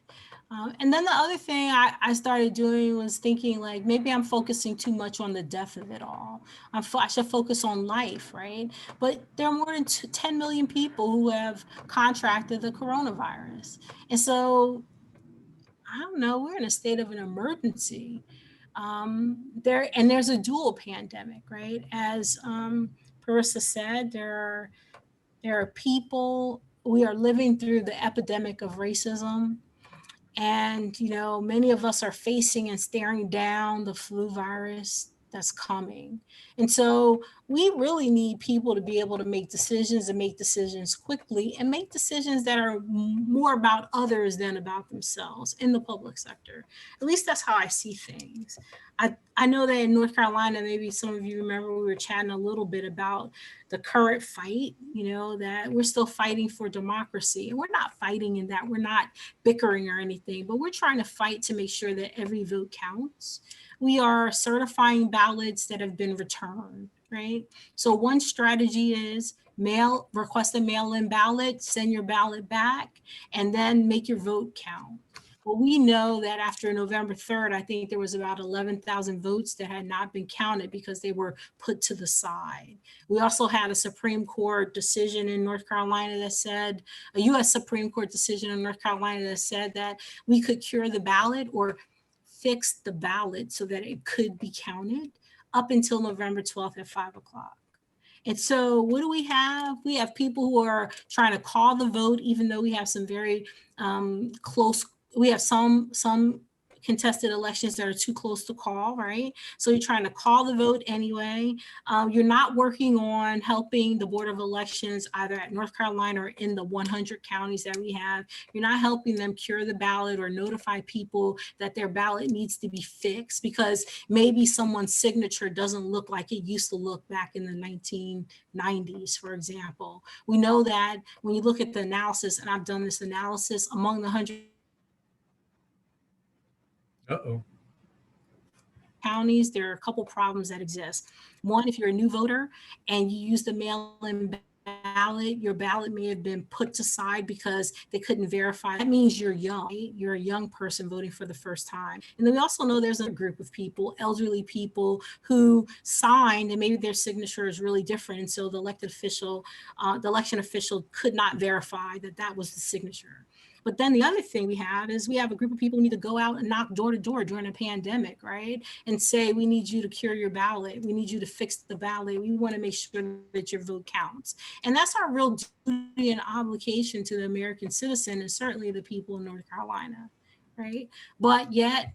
And then the other thing I started doing was thinking like, maybe I'm focusing too much on the death of it all. I should focus on life, right? But there are more than 10 million people who have contracted the coronavirus. And so, I don't know, we're in a state of an emergency. There's a dual pandemic, right? As Parissa said, there are people, we are living through the epidemic of racism. And, many of us are facing and staring down the flu virus that's coming. And so we really need people to be able to make decisions and make decisions quickly and make decisions that are more about others than about themselves in the public sector. At least that's how I see things. I know that in North Carolina, maybe some of you remember we were chatting a little bit about the current fight, that we're still fighting for democracy. And we're not fighting in that we're not bickering or anything, but we're trying to fight to make sure that every vote counts. We are certifying ballots that have been returned, right? So one strategy is request a mail-in ballot, send your ballot back, and then make your vote count. Well, we know that after November 3rd, I think there was about 11,000 votes that had not been counted because they were put to the side. We also had a Supreme Court decision in North Carolina that said, a US Supreme Court decision in North Carolina that said that we could cure the ballot or fix the ballot so that it could be counted up until November 12th at 5 o'clock. And so what do we have? We have people who are trying to call the vote, even though we have some very close, we have some contested elections that are too close to call, right? So you're trying to call the vote anyway. You're not working on helping the Board of Elections either at North Carolina or in the 100 counties that we have. You're not helping them cure the ballot or notify people that their ballot needs to be fixed because maybe someone's signature doesn't look like it used to look back in the 1990s, for example. We know that when you look at the analysis, and I've done this analysis among the 100 counties, there are a couple problems that exist. One, if you're a new voter and you use the mail-in ballot, your ballot may have been put to side because they couldn't verify. That means you're young. Right? You're a young person voting for the first time. And then we also know there's a group of people, elderly people who signed and maybe their signature is really different. And so the election official could not verify that that was the signature. But then the other thing we have is we have a group of people who need to go out and knock door to door during a pandemic, right? And say, we need you to cure your ballot. We need you to fix the ballot. We want to make sure that your vote counts. And that's our real duty and obligation to the American citizen and certainly the people in North Carolina, right? But yet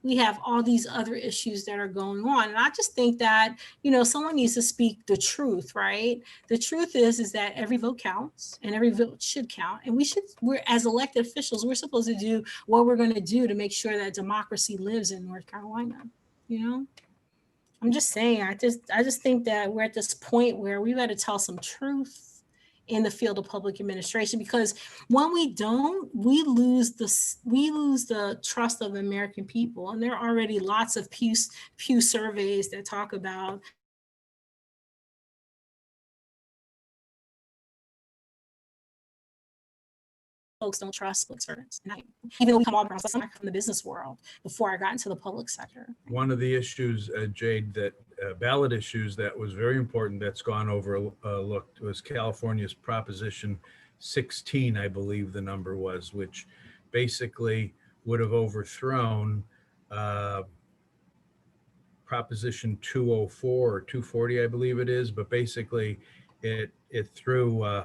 we have all these other issues that are going on. And I just think that, someone needs to speak the truth, right? The truth is that every vote counts and every vote should count. And we're as elected officials, we're supposed to do what we're going to do to make sure that democracy lives in North Carolina, I'm just saying, I just think that we're at this point where we got to tell some truth in the field of public administration, because when we don't, we lose the trust of American people. And there are already lots of Pew surveys that talk about folks don't trust public servants. And even though we come all from the business world before I got into the public sector. One of the issues, Jade, that ballot issues that was very important that's gone overlooked was California's Proposition 16, I believe the number was, which basically would have overthrown Proposition 204 or 240, I believe it is, but basically it threw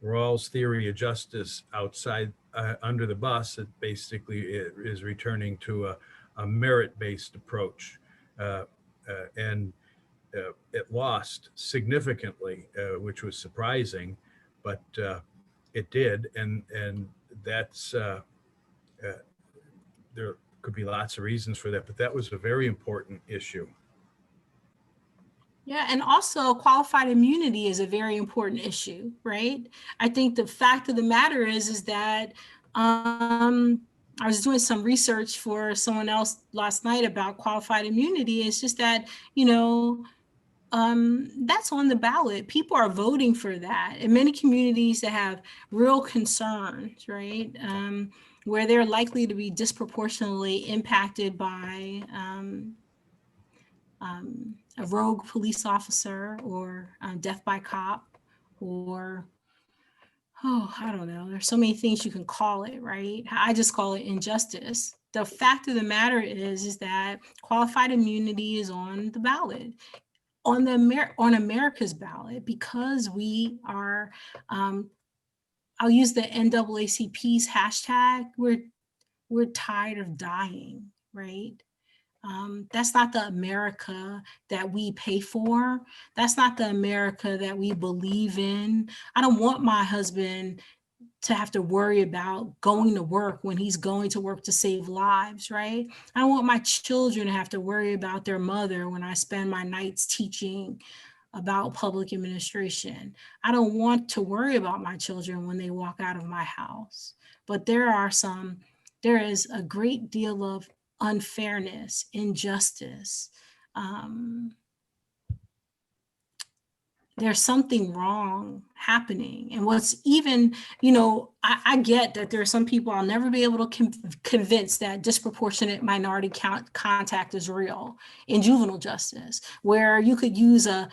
Rawls' theory of justice outside under the bus. It basically is returning to a merit-based approach, and it lost significantly, which was surprising, but it did, and that's there could be lots of reasons for that, but that was a very important issue. Yeah, and also qualified immunity is a very important issue, right? I think the fact of the matter is that I was doing some research for someone else last night about qualified immunity. It's just that, that's on the ballot. People are voting for that. In many communities that have real concerns, right? Where they're likely to be disproportionately impacted by a rogue police officer or death by cop, or, I don't know. There's so many things you can call it, right? I just call it injustice. The fact of the matter is that qualified immunity is on the ballot, on America's ballot, because we are, I'll use the NAACP's hashtag, we're tired of dying, right? That's not the America that we pay for. That's not the America that we believe in. I don't want my husband to have to worry about going to work when he's going to work to save lives, right? I don't want my children to have to worry about their mother when I spend my nights teaching about public administration. I don't want to worry about my children when they walk out of my house. But there is a great deal of unfairness, injustice. There's something wrong happening. And what's even, I get that there are some people I'll never be able to convince that disproportionate minority contact is real in juvenile justice, where you could use a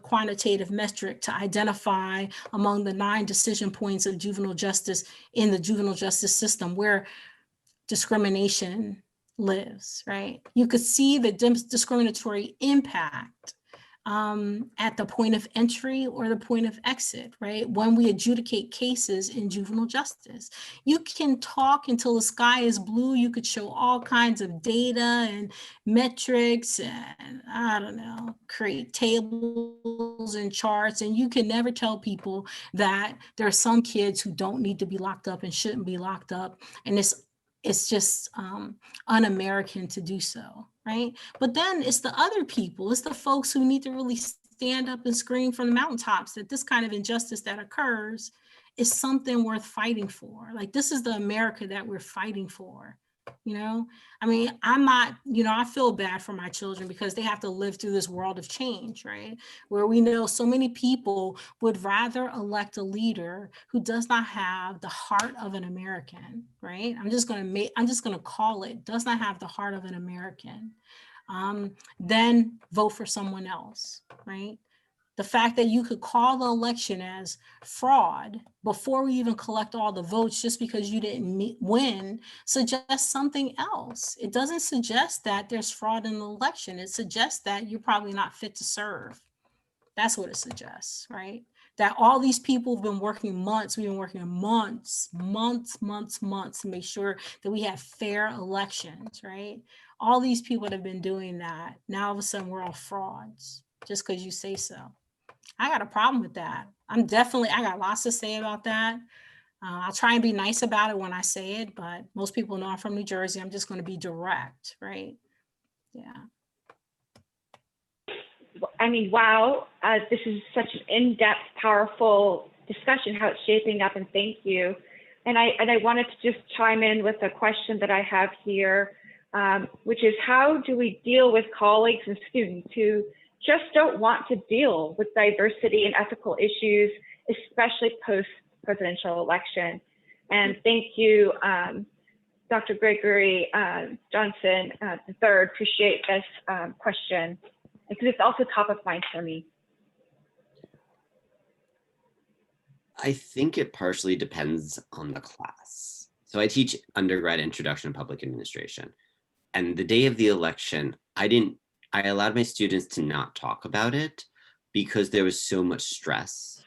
quantitative metric to identify among the 9 decision points of juvenile justice in the juvenile justice system where discrimination lives, right? You could see the discriminatory impact at the point of entry or the point of exit, right? When we adjudicate cases in juvenile justice, you can talk until the sky is blue. You could show all kinds of data and metrics and, I don't know, create tables and charts. And you can never tell people that there are some kids who don't need to be locked up and shouldn't be locked up. And it's just un-American to do so, right? But then it's the other people, it's the folks who need to really stand up and scream from the mountaintops that this kind of injustice that occurs is something worth fighting for. Like, this is the America that we're fighting for, I mean, I'm not, I feel bad for my children because they have to live through this world of change, right? Where we know so many people would rather elect a leader who does not have the heart of an American, right? I'm just going to call it, does not have the heart of an American, then vote for someone else, right? The fact that you could call the election as fraud before we even collect all the votes just because you didn't win suggests something else. It doesn't suggest that there's fraud in the election. It suggests that you're probably not fit to serve. That's what it suggests, right? That all these people have been working months, we've been working months to make sure that we have fair elections, right? All these people that have been doing that, now all of a sudden we're all frauds just because you say so. I got a problem with that. I got lots to say about that. I'll try and be nice about it when I say it, but most people know I'm from New Jersey. I'm just going to be direct, right? Yeah. I mean, wow, this is such an in-depth, powerful discussion, how it's shaping up, and thank you. And I wanted to just chime in with a question that I have here, which is, how do we deal with colleagues and students who just don't want to deal with diversity and ethical issues, especially post-presidential election? And thank you, Dr. Gregory Johnson III. Appreciate this question, because it's also top of mind for me. I think it partially depends on the class. So I teach undergrad introduction to public administration. And the day of the election, I allowed my students to not talk about it because there was so much stress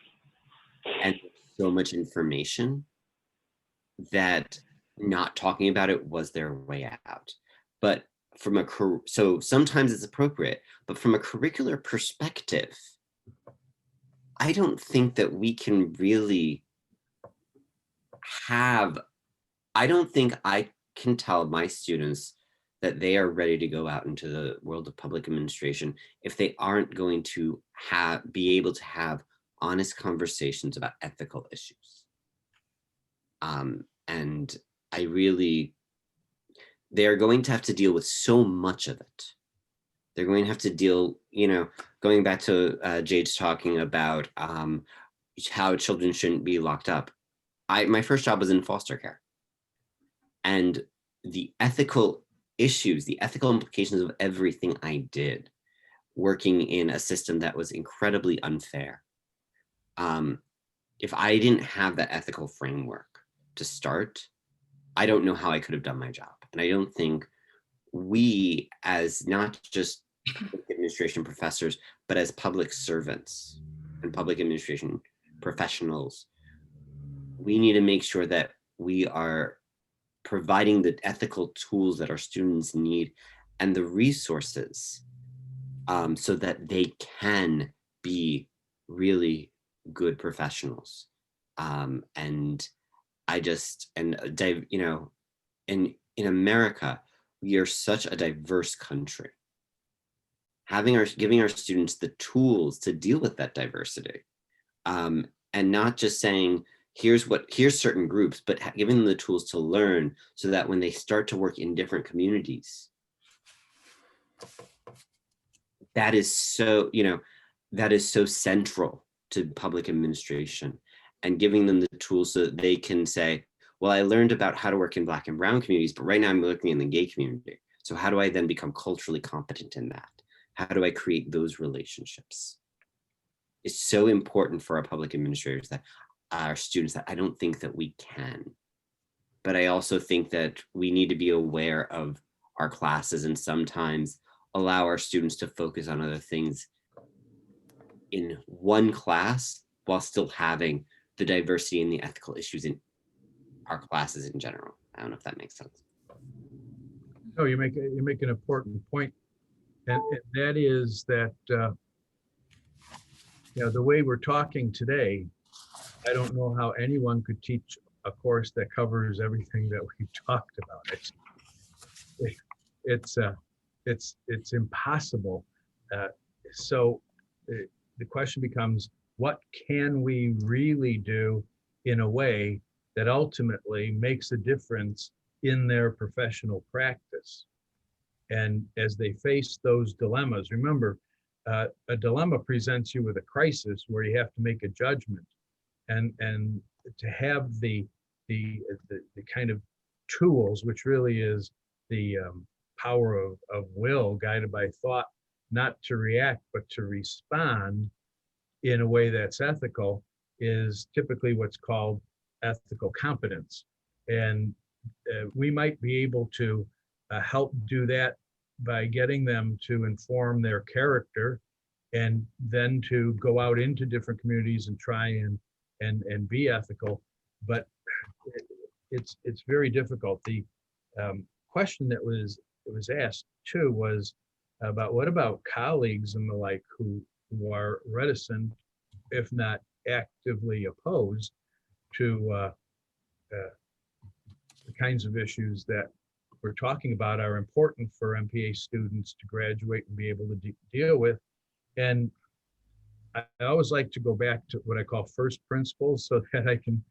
and so much information that not talking about it was their way out. But so sometimes it's appropriate, but from a curricular perspective, I don't think that we can really I don't think I can tell my students that they are ready to go out into the world of public administration if they aren't going to be able to have honest conversations about ethical issues. And they're going to have to deal with so much of it. They're going to have to deal, going back to Jade's talking about how children shouldn't be locked up. My first job was in foster care. And the ethical issues, the ethical implications of everything I did, working in a system that was incredibly unfair. If I didn't have that ethical framework to start, I don't know how I could have done my job. And I don't think we, as not just public administration professors, but as public servants and public administration professionals, we need to make sure that we are providing the ethical tools that our students need and the resources so that they can be really good professionals. And in America, we are such a diverse country. Giving our students the tools to deal with that diversity, and not just saying, here's certain groups, but giving them the tools to learn so that when they start to work in different communities, that is so central to public administration, and giving them the tools so that they can say, well, I learned about how to work in Black and Brown communities, but right now I'm working in the gay community. So how do I then become culturally competent in that? How do I create those relationships? It's so important for our public administrators, that our students, that I don't think that we can. But I also think that we need to be aware of our classes and sometimes allow our students to focus on other things in one class while still having the diversity and the ethical issues in our classes in general. I don't know if that makes sense. No, you make an important point, and that is that the way we're talking today, I don't know how anyone could teach a course that covers everything that we talked about. It's impossible. So the question becomes, what can we really do in a way that ultimately makes a difference in their professional practice? And as they face those dilemmas, remember, a dilemma presents you with a crisis where you have to make a judgment, and to have the kind of tools, which really is the power of will guided by thought, not to react, but to respond in a way that's ethical, is typically what's called ethical competence. And we might be able to help do that by getting them to inform their character and then to go out into different communities and try and be ethical. But it's very difficult. The question that was asked too was about what about colleagues and the like who are reticent, if not actively opposed to the kinds of issues that we're talking about are important for MPA students to graduate and be able to deal with. And I always like to go back to what I call first principles so that I can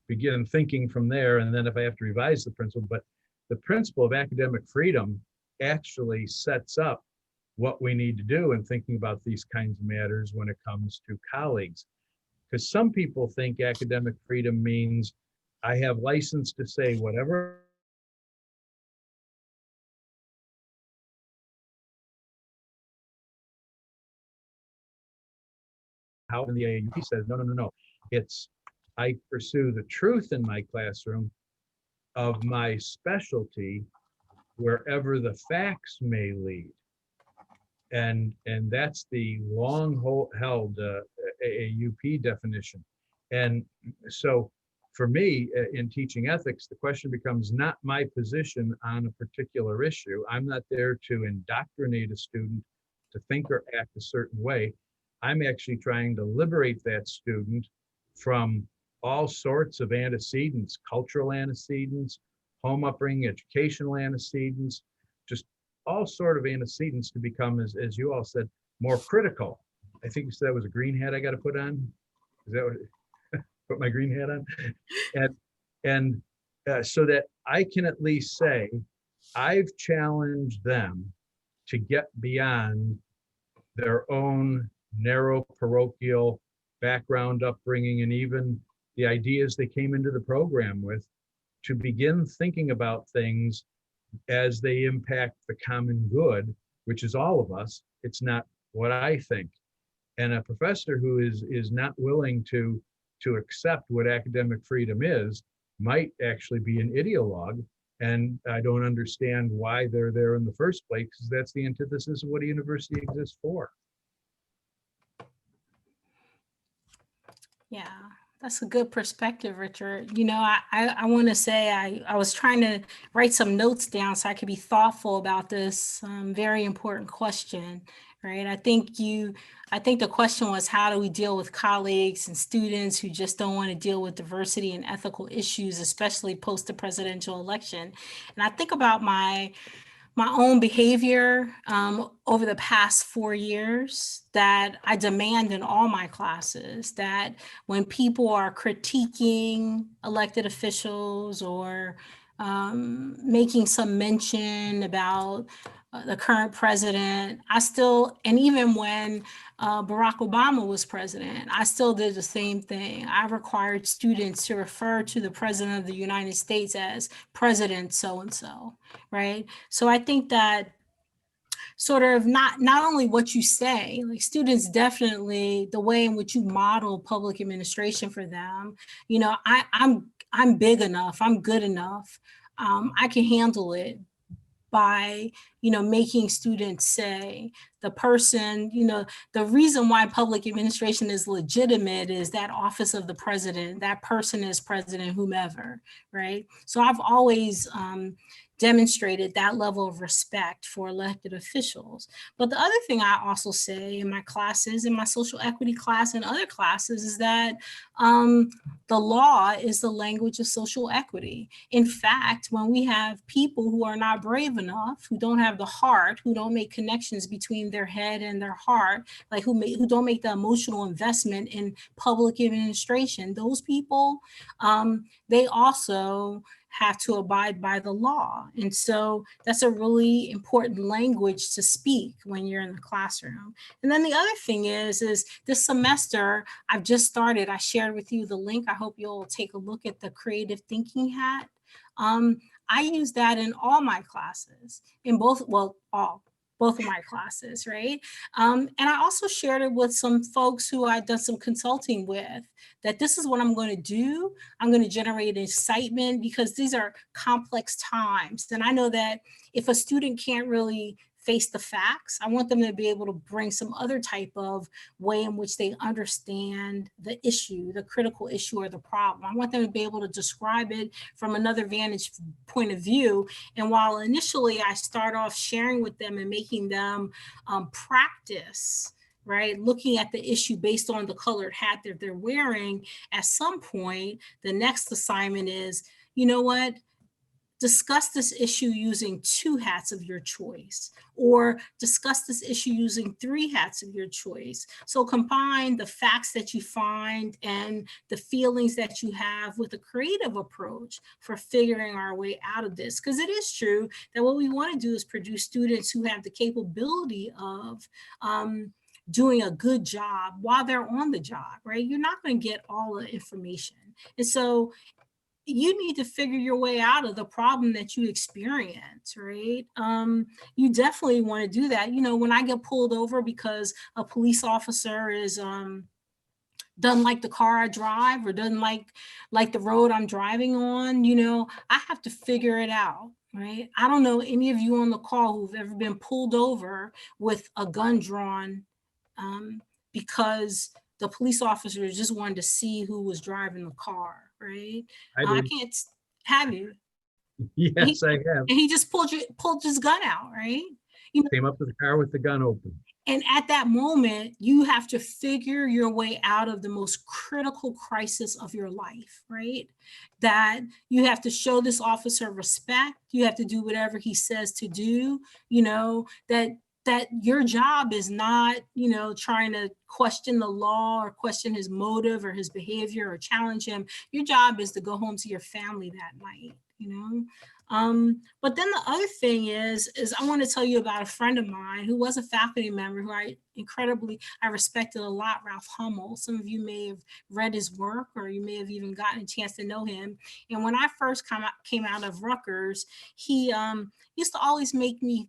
begin thinking from there. And then if I have to revise the principle, but the principle of academic freedom actually sets up what we need to do in thinking about these kinds of matters when it comes to colleagues. Because some people think academic freedom means I have license to say whatever how the AAUP says, no. It's I pursue the truth in my classroom of my specialty wherever the facts may lead. And that's the long held AAUP definition. And so for me in teaching ethics, the question becomes not my position on a particular issue. I'm not there to indoctrinate a student to think or act a certain way. I'm actually trying to liberate that student from all sorts of antecedents, cultural antecedents, home upbringing, educational antecedents, just all sort of antecedents to become, as you all said, more critical. I think you said that was a green hat I got to put on. Is that what, put my green hat on? And so that I can at least say, I've challenged them to get beyond their own narrow parochial background, upbringing, and even the ideas they came into the program with, to begin thinking about things as they impact the common good, which is all of us. It's not what I think. And a professor who is not willing to accept what academic freedom is might actually be an ideologue. And I don't understand why they're there in the first place, because that's the antithesis of what a university exists for. Yeah, that's a good perspective, Richard. You know, I want to say I was trying to write some notes down so I could be thoughtful about this very important question, right? I think the question was, how do we deal with colleagues and students who just don't want to deal with diversity and ethical issues, especially post the presidential election? And I think about my own behavior over the past 4 years that I demand in all my classes, that when people are critiquing elected officials or making some mention about the current president, and even when Barack Obama was president, I still did the same thing. I required students to refer to the president of the United States as President so-and-so, right? So I think that sort of not only what you say, like students definitely, the way in which you model public administration for them, you know, I'm big enough, I'm good enough, I can handle it by, you know, making students say the person, you know, the reason why public administration is legitimate is that office of the president, that person is president, whomever, right? So I've always demonstrated that level of respect for elected officials. But the other thing I also say in my classes, in my social equity class and other classes, is that the law is the language of social equity. In fact, when we have people who are not brave enough, who don't have the heart, who don't make connections between their head and their heart, like who don't make the emotional investment in public administration, those people, they also have to abide by the law. And so that's a really important language to speak when you're in the classroom. And then the other thing is this semester, I've just started, I shared with you the link. I hope you'll take a look at the creative thinking hat. I use that in all my classes, in both of my classes, right? And I also shared it with some folks who I've done some consulting with, that this is what I'm going to do. I'm going to generate excitement because these are complex times. And I know that if a student can't really face the facts. I want them to be able to bring some other type of way in which they understand the issue, the critical issue or the problem. I want them to be able to describe it from another vantage point of view. And while initially I start off sharing with them and making them practice, right, looking at the issue based on the colored hat that they're wearing, at some point, the next assignment is, you know what? Discuss this issue using 2 hats of your choice, or discuss this issue using 3 hats of your choice. So combine the facts that you find and the feelings that you have with a creative approach for figuring our way out of this. Because it is true that what we want to do is produce students who have the capability of doing a good job while they're on the job, right? You're not going to get all the information. And so you need to figure your way out of the problem that you experience, right? You definitely want to do that. You know, when I get pulled over because a police officer is doesn't like the car I drive or doesn't like the road I'm driving on, you know, I have to figure it out, right? I don't know any of you on the call who've ever been pulled over with a gun drawn because the police officers just wanted to see who was driving the car, right? I can't have you. Yes, I have. And he just pulled his gun out, right? You know, Came up to the car with the gun open. and at that moment, you have to figure your way out of the most critical crisis of your life, right? That you have to show this officer respect. You have to do whatever he says to do, you know, that your job is not, you know, trying to question the law or question his motive or his behavior or challenge him. Your job is to go home to your family that night, you know? But then the other thing is I want to tell you about a friend of mine who was a faculty member who I respected a lot, Ralph Hummel. Some of you may have read his work or you may have even gotten a chance to know him. And when I first came out of Rutgers, he used to always make me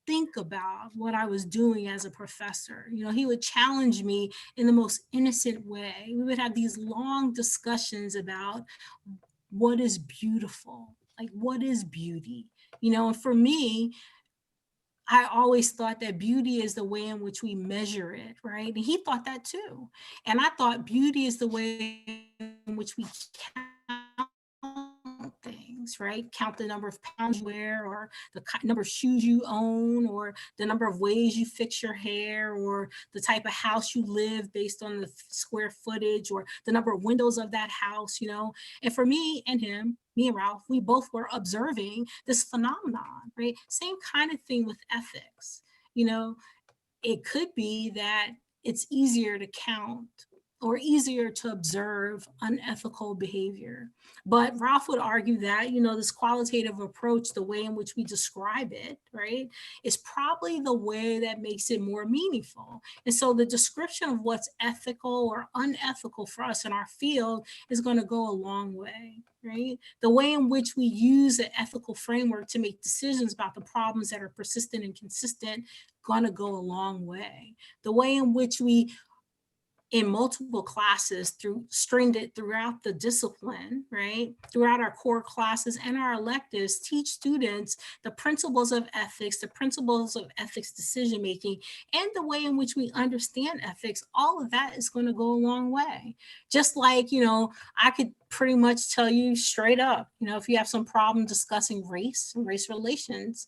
think about what I was doing as a professor. You know, he would challenge me in the most innocent way. We would have these long discussions about what is beautiful, like what is beauty? You know, and for me, I always thought that beauty is the way in which we measure it, right? And he thought that too. And I thought beauty is the way in which we count things, right? Count the number of pounds you wear, or the number of shoes you own, or the number of ways you fix your hair, or the type of house you live based on the square footage, or the number of windows of that house, you know? And for me and him, me and Ralph, we both were observing this phenomenon, right? Same kind of thing with ethics. You know, it could be that it's easier to count or easier to observe unethical behavior. But Ralph would argue that, you know, this qualitative approach, the way in which we describe it, right, is probably the way that makes it more meaningful. And so the description of what's ethical or unethical for us in our field is going to go a long way, right? The way in which we use an ethical framework to make decisions about the problems that are persistent and consistent, going to go a long way. The way in which we in multiple classes stringed it throughout the discipline, right? Throughout our core classes and our electives, teach students the principles of ethics, the principles of ethics decision-making, and the way in which we understand ethics. All of that is going to go a long way. Just like, you know, I could pretty much tell you straight up, you know, if you have some problem discussing race and race relations,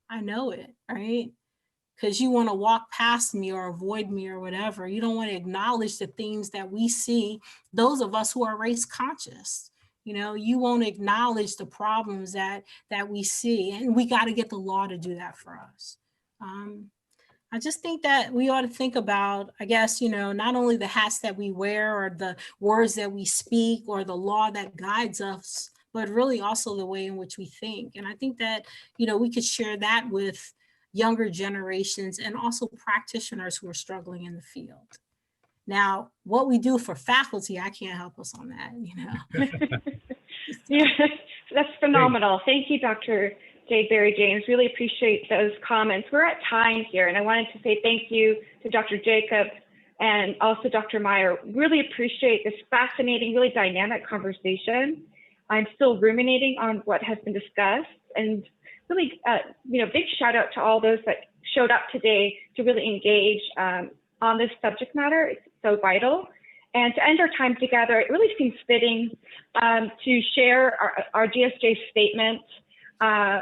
I know it, right? Because you want to walk past me or avoid me or whatever. You don't want to acknowledge the things that we see, those of us who are race conscious. You know, you won't acknowledge the problems that we see, and we got to get the law to do that for us. I just think that we ought to think about, I guess, you know, not only the hats that we wear or the words that we speak or the law that guides us, but really also the way in which we think. And I think that, you know, we could share that with younger generations and also practitioners who are struggling in the field. Now, what we do for faculty, I can't help us on that, you know. Yeah, that's phenomenal. Thank you, Dr. Jade Berry-James. Really appreciate those comments. We're at time here, and I wanted to say thank you to Dr. Jacob and also Dr. Meyer. Really appreciate this fascinating, really dynamic conversation. I'm still ruminating on what has been discussed, and really, big shout out to all those that showed up today to really engage on this subject matter. It's so vital. And to end our time together, it really seems fitting to share our GSJ statement,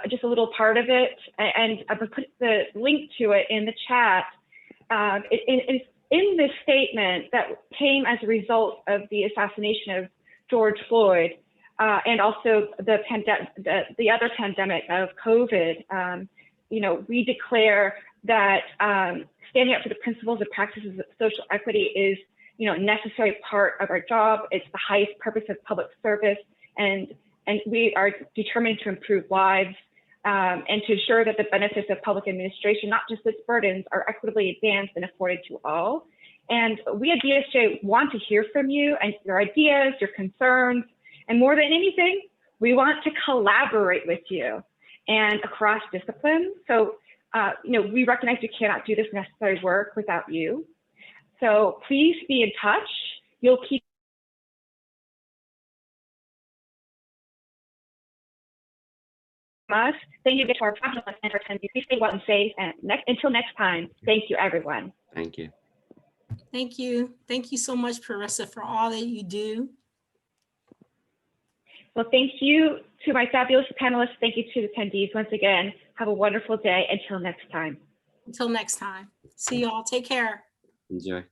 just a little part of it, and I put the link to it in the chat. It's in this statement that came as a result of the assassination of George Floyd, and also the other pandemic of COVID. We declare that standing up for the principles and practices of social equity is, necessary part of our job. It's the highest purpose of public service, and we are determined to improve lives and to ensure that the benefits of public administration, not just its burdens, are equitably advanced and afforded to all. And we at DSJ want to hear from you and your ideas, your concerns, and more than anything, we want to collaborate with you and across disciplines. So, we recognize you cannot do this necessary work without you. So please be in touch. You'll keep us. Thank you to our panelists and our attendees. Please stay well and safe. And until next time, thank you, everyone. Thank you. Thank you. Thank you so much, Parissa, for all that you do. Well, thank you to my fabulous panelists. Thank you to the attendees once again. Have a wonderful day. Until next time. Until next time. See y'all. Take care. Enjoy.